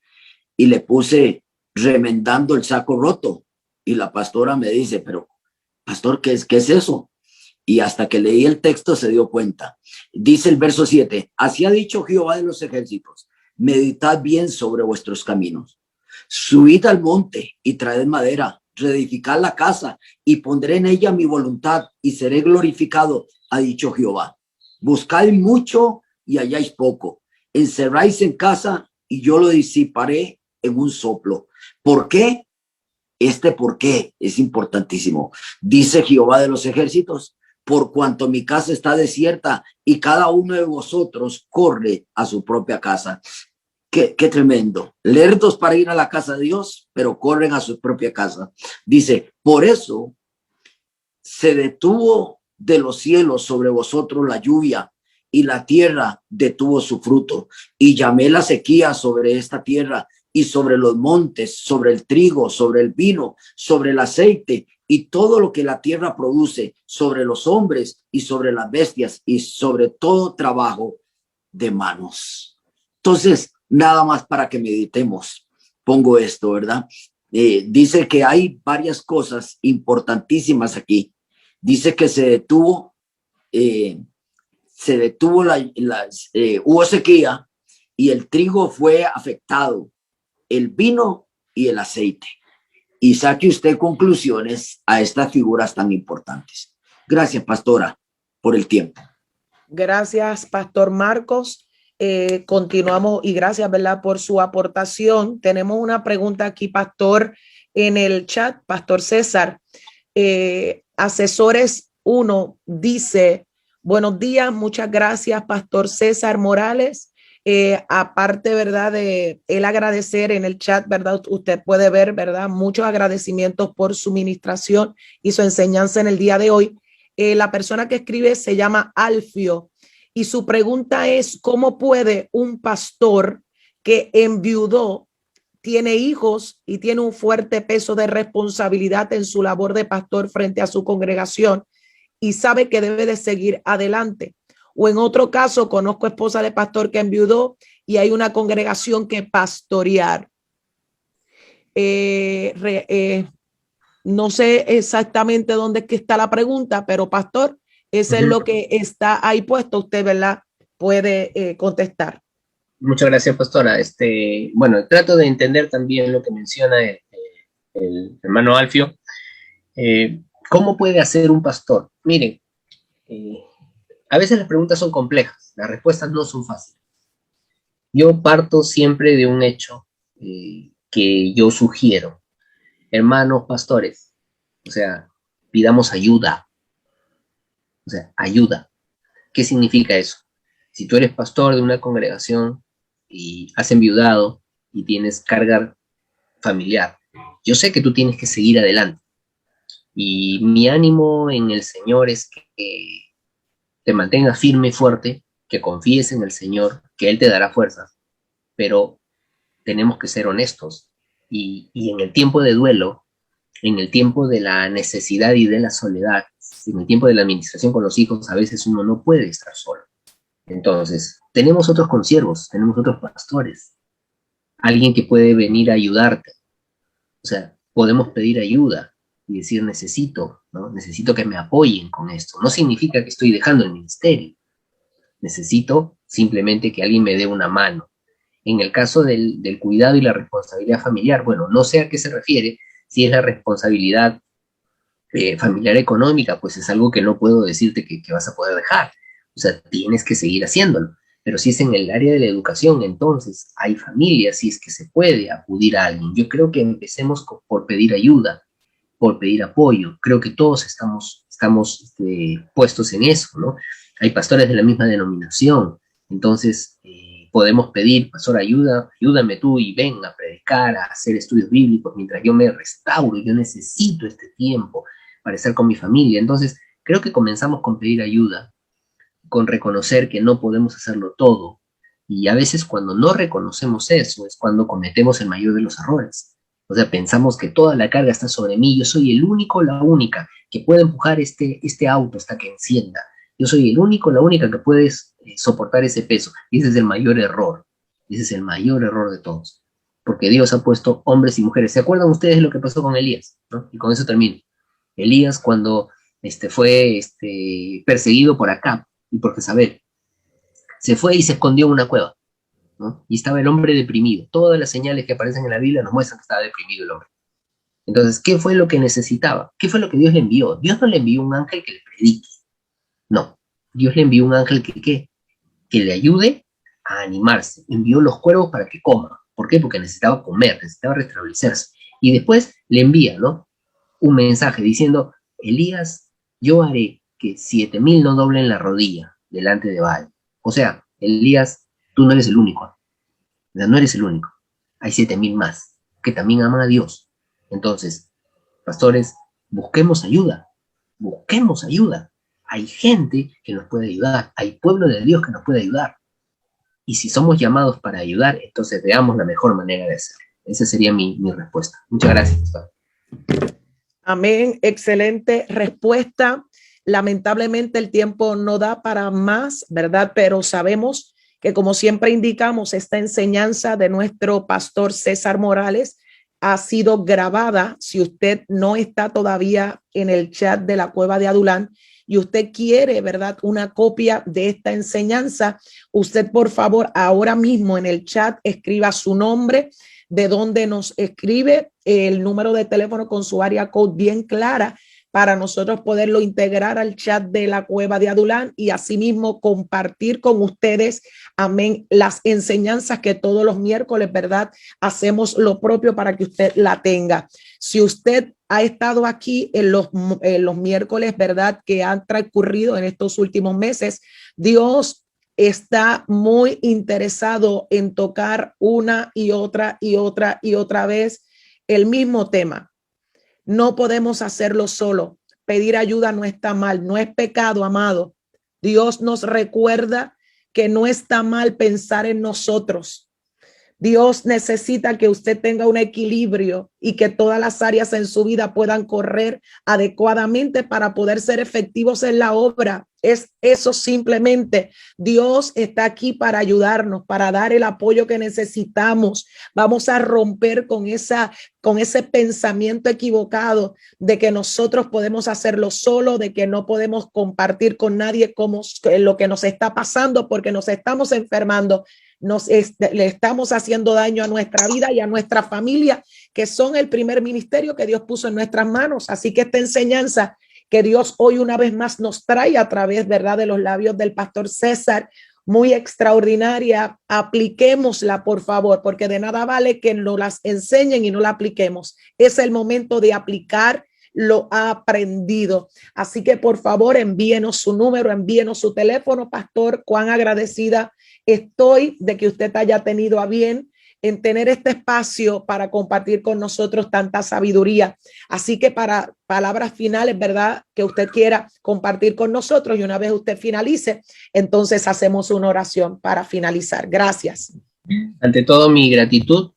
y le puse remendando el saco roto. Y la pastora me dice, pero pastor, ¿qué es eso? Y hasta que leí el texto se dio cuenta. Dice el verso 7, así ha dicho Jehová de los ejércitos: meditad bien sobre vuestros caminos. Subid al monte y traed madera, reedificad la casa y pondré en ella mi voluntad y seré glorificado, ha dicho Jehová. Buscáis mucho y halláis poco. Encerráis en casa y yo lo disiparé en un soplo. ¿Por qué? Este por qué es importantísimo. Dice Jehová de los ejércitos, por cuanto mi casa está desierta y cada uno de vosotros corre a su propia casa. Qué tremendo. Lerdos para ir a la casa de Dios, pero corren a su propia casa. Dice, por eso se detuvo de los cielos sobre vosotros la lluvia y la tierra detuvo su fruto. Y llamé la sequía sobre esta tierra y sobre los montes, sobre el trigo, sobre el vino, sobre el aceite y todo lo que la tierra produce, sobre los hombres y sobre las bestias y sobre todo trabajo de manos. Entonces, nada más para que meditemos, pongo esto, ¿verdad? Dice que hay varias cosas importantísimas aquí. Dice que se detuvo hubo sequía y el trigo fue afectado, el vino y el aceite. Y saque usted conclusiones a estas figuras tan importantes. Gracias, pastora, por el tiempo. Gracias, Pastor Marcos. Continuamos y gracias, ¿verdad?, por su aportación. Tenemos una pregunta aquí, Pastor, en el chat. Pastor César, Asesores 1 dice, buenos días, muchas gracias, Pastor César Morales. Aparte, ¿verdad?, de él agradecer en el chat, ¿verdad?, usted puede ver, ¿verdad?, muchos agradecimientos por su ministración y su enseñanza en el día de hoy. La persona que escribe se llama Alfio y su pregunta es, ¿cómo puede un pastor que enviudó, tiene hijos y tiene un fuerte peso de responsabilidad en su labor de pastor frente a su congregación y sabe que debe de seguir adelante? O en otro caso, conozco esposa de pastor que enviudó y hay una congregación que pastorear. No sé exactamente dónde es que está la pregunta, pero pastor, eso es lo que está ahí puesto. Usted, ¿verdad?, puede contestar. Muchas gracias, pastora. Bueno, trato de entender también lo que menciona el hermano Alfio. ¿Cómo puede hacer un pastor? Miren, a veces las preguntas son complejas, las respuestas no son fáciles. Yo parto siempre de un hecho que yo sugiero. Hermanos pastores, o sea, pidamos ayuda. O sea, ayuda. ¿Qué significa eso? Si tú eres pastor de una congregación y has enviudado y tienes carga familiar, yo sé que tú tienes que seguir adelante. Y mi ánimo en el Señor es que te mantengas firme y fuerte, que confíes en el Señor, que Él te dará fuerzas. Pero tenemos que ser honestos. Y en el tiempo de duelo, en el tiempo de la necesidad y de la soledad, en el tiempo de la administración con los hijos, a veces uno no puede estar solo. Entonces, tenemos otros consiervos, tenemos otros pastores, alguien que puede venir a ayudarte. O sea, podemos pedir ayuda y decir, necesito, ¿no? Necesito que me apoyen con esto. No significa que estoy dejando el ministerio. Necesito simplemente que alguien me dé una mano. En el caso del cuidado y la responsabilidad familiar, bueno, no sé a qué se refiere. Si es la responsabilidad familiar económica, pues es algo que no puedo decirte que vas a poder dejar. O sea, tienes que seguir haciéndolo. Pero si es en el área de la educación, entonces hay familias, si es que se puede acudir a alguien. Yo creo que empecemos por pedir ayuda, por pedir apoyo. Creo que todos estamos puestos en eso, ¿no? Hay pastores de la misma denominación, entonces podemos pedir, pastor, ayúdame tú y ven a predicar, a hacer estudios bíblicos mientras yo me restauro. Yo necesito este tiempo para estar con mi familia. Entonces, creo que comenzamos con pedir ayuda, con reconocer que no podemos hacerlo todo. Y a veces cuando no reconocemos eso es cuando cometemos el mayor de los errores. O sea, pensamos que toda la carga está sobre mí. Yo soy el único, la única que puede empujar este auto hasta que encienda. Yo soy el único, la única que puede soportar ese peso. Y ese es el mayor error. Ese es el mayor error de todos. Porque Dios ha puesto hombres y mujeres. ¿Se acuerdan ustedes de lo que pasó con Elías? ¿No? Y con eso termino. Elías, cuando fue perseguido por Acab y por Jezabel, se fue y se escondió en una cueva, ¿no? Y estaba el hombre deprimido. Todas las señales que aparecen en la Biblia nos muestran que estaba deprimido el hombre. Entonces, ¿qué fue lo que necesitaba? ¿Qué fue lo que Dios le envió? Dios no le envió un ángel que le predique. No, Dios le envió un ángel que le ayude a animarse. Envió los cuervos para que coma. ¿Por qué? Porque necesitaba comer, necesitaba restablecerse. Y después le envía, ¿no?, un mensaje diciendo: Elías, yo haré que 7,000 no doblen la rodilla delante de Baal. O sea, Elías, tú no eres el único. O sea, no eres el único. Hay 7,000 más que también aman a Dios. Entonces, pastores, busquemos ayuda. Busquemos ayuda. Hay gente que nos puede ayudar. Hay pueblo de Dios que nos puede ayudar. Y si somos llamados para ayudar, entonces veamos la mejor manera de hacerlo. Esa sería mi respuesta. Muchas gracias, pastor. Amén, excelente respuesta. Lamentablemente el tiempo no da para más, ¿verdad? Pero sabemos que, como siempre indicamos, esta enseñanza de nuestro pastor César Morales ha sido grabada. Si usted no está todavía en el chat de la Cueva de Adulán y usted quiere, ¿verdad?, una copia de esta enseñanza, usted, por favor, ahora mismo en el chat escriba su nombre, de dónde nos escribe, el número de teléfono con su área code bien clara, para nosotros poderlo integrar al chat de la Cueva de Adulán y asimismo compartir con ustedes, amén, las enseñanzas que todos los miércoles, ¿verdad?, hacemos lo propio para que usted la tenga. Si usted ha estado aquí en los miércoles, ¿verdad?, que han transcurrido en estos últimos meses, Dios está muy interesado en tocar una y otra vez el mismo tema. No podemos hacerlo solo. Pedir ayuda no está mal, no es pecado, amado. Dios nos recuerda que no está mal pensar en nosotros. Dios necesita que usted tenga un equilibrio y que todas las áreas en su vida puedan correr adecuadamente para poder ser efectivos en la obra. Es eso simplemente. Dios está aquí para ayudarnos, para dar el apoyo que necesitamos. Vamos a romper con ese pensamiento equivocado de que nosotros podemos hacerlo solo, de que no podemos compartir con nadie lo que nos está pasando porque nos estamos enfermando. Le estamos haciendo daño a nuestra vida y a nuestra familia, que son el primer ministerio que Dios puso en nuestras manos. Así que esta enseñanza que Dios hoy una vez más nos trae a través, ¿verdad?, de los labios del pastor César, muy extraordinaria, apliquémosla, por favor, porque de nada vale que nos las enseñen y no la apliquemos. Es el momento de aplicar lo aprendido. Así que, por favor, envíenos su número, envíenos su teléfono, pastor. Cuán agradecida estoy de que usted haya tenido a bien en tener este espacio para compartir con nosotros tanta sabiduría. Así que, para palabras finales, ¿verdad?, que usted quiera compartir con nosotros, y una vez usted finalice, entonces hacemos una oración para finalizar. Gracias. Ante todo, mi gratitud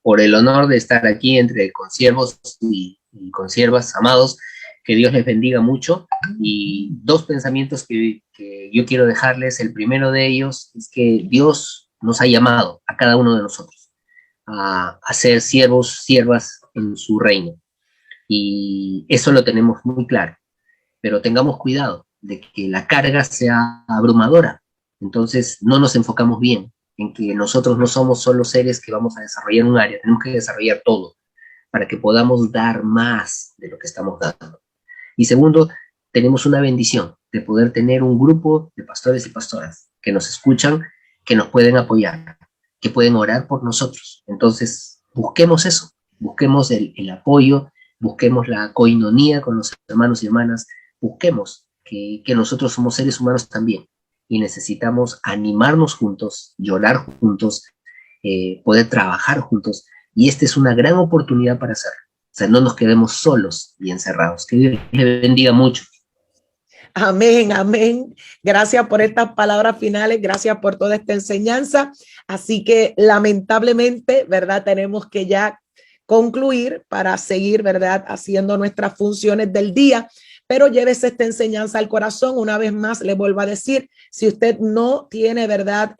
por el honor de estar aquí entre consiervos y consiervas amados. Que Dios les bendiga mucho. Y dos pensamientos que yo quiero dejarles. El primero de ellos es que Dios nos ha llamado a cada uno de nosotros a ser siervos, siervas en su reino. Y eso lo tenemos muy claro. Pero tengamos cuidado de que la carga sea abrumadora. Entonces no nos enfocamos bien en que nosotros no somos solo seres que vamos a desarrollar un área. Tenemos que desarrollar todo para que podamos dar más de lo que estamos dando. Y segundo, tenemos una bendición de poder tener un grupo de pastores y pastoras que nos escuchan, que nos pueden apoyar, que pueden orar por nosotros. Entonces, busquemos eso, busquemos el apoyo, busquemos la coinonía con los hermanos y hermanas, busquemos que nosotros somos seres humanos también y necesitamos animarnos juntos, llorar juntos, poder trabajar juntos. Y esta es una gran oportunidad para hacerlo. O sea, no nos quedemos solos y encerrados. Que Dios les bendiga mucho. Amén, amén. Gracias por estas palabras finales. Gracias por toda esta enseñanza. Así que lamentablemente, ¿verdad?, tenemos que ya concluir para seguir, ¿verdad?, haciendo nuestras funciones del día. Pero llévese esta enseñanza al corazón. Una vez más, le vuelvo a decir, si usted no tiene, ¿verdad?,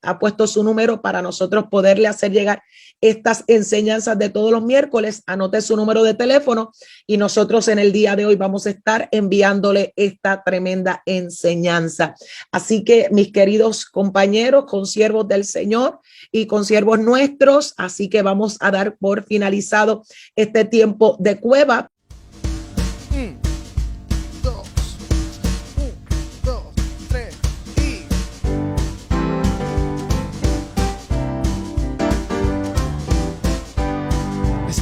ha puesto su número para nosotros poderle hacer llegar estas enseñanzas de todos los miércoles, anote su número de teléfono y nosotros en el día de hoy vamos a estar enviándole esta tremenda enseñanza. Así que, mis queridos compañeros, consiervos del Señor y consiervos nuestros, así que vamos a dar por finalizado este tiempo de cueva.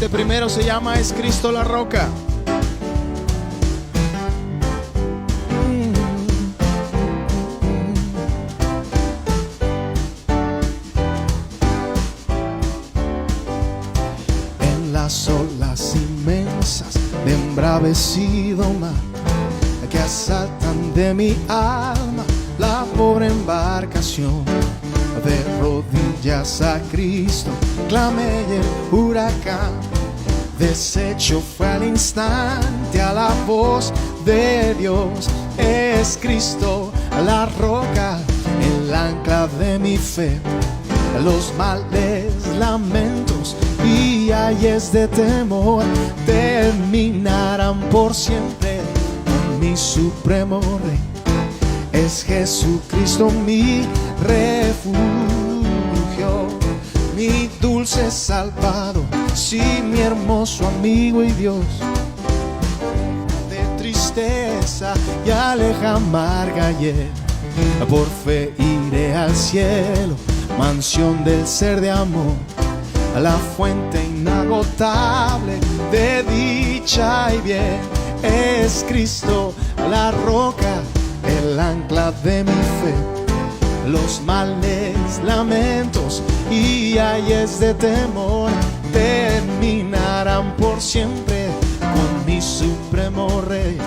Ese primero se llama Es Cristo la roca. En las olas inmensas de embravecido mar que asaltan de mi alma la pobre embarcación, de rodillas a Cristo clamé y el huracán deshecho fue al instante a la voz de Dios. Es Cristo la roca, el ancla de mi fe. Los males, lamentos y ayes de temor terminarán por siempre con mi supremo Rey. Es Jesucristo mi refugio, mi dulce Salvador, sí, mi hermoso amigo y Dios. De tristeza y aleja amarga ayer, por fe iré al cielo, mansión del ser de amor, a la fuente inagotable de dicha y bien. Es Cristo la roca, el ancla de mi fe. Los males, lamentos y ayes de temor terminarán por siempre con mi supremo Rey.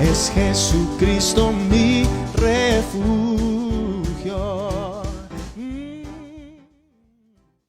Es Jesucristo mi refugio.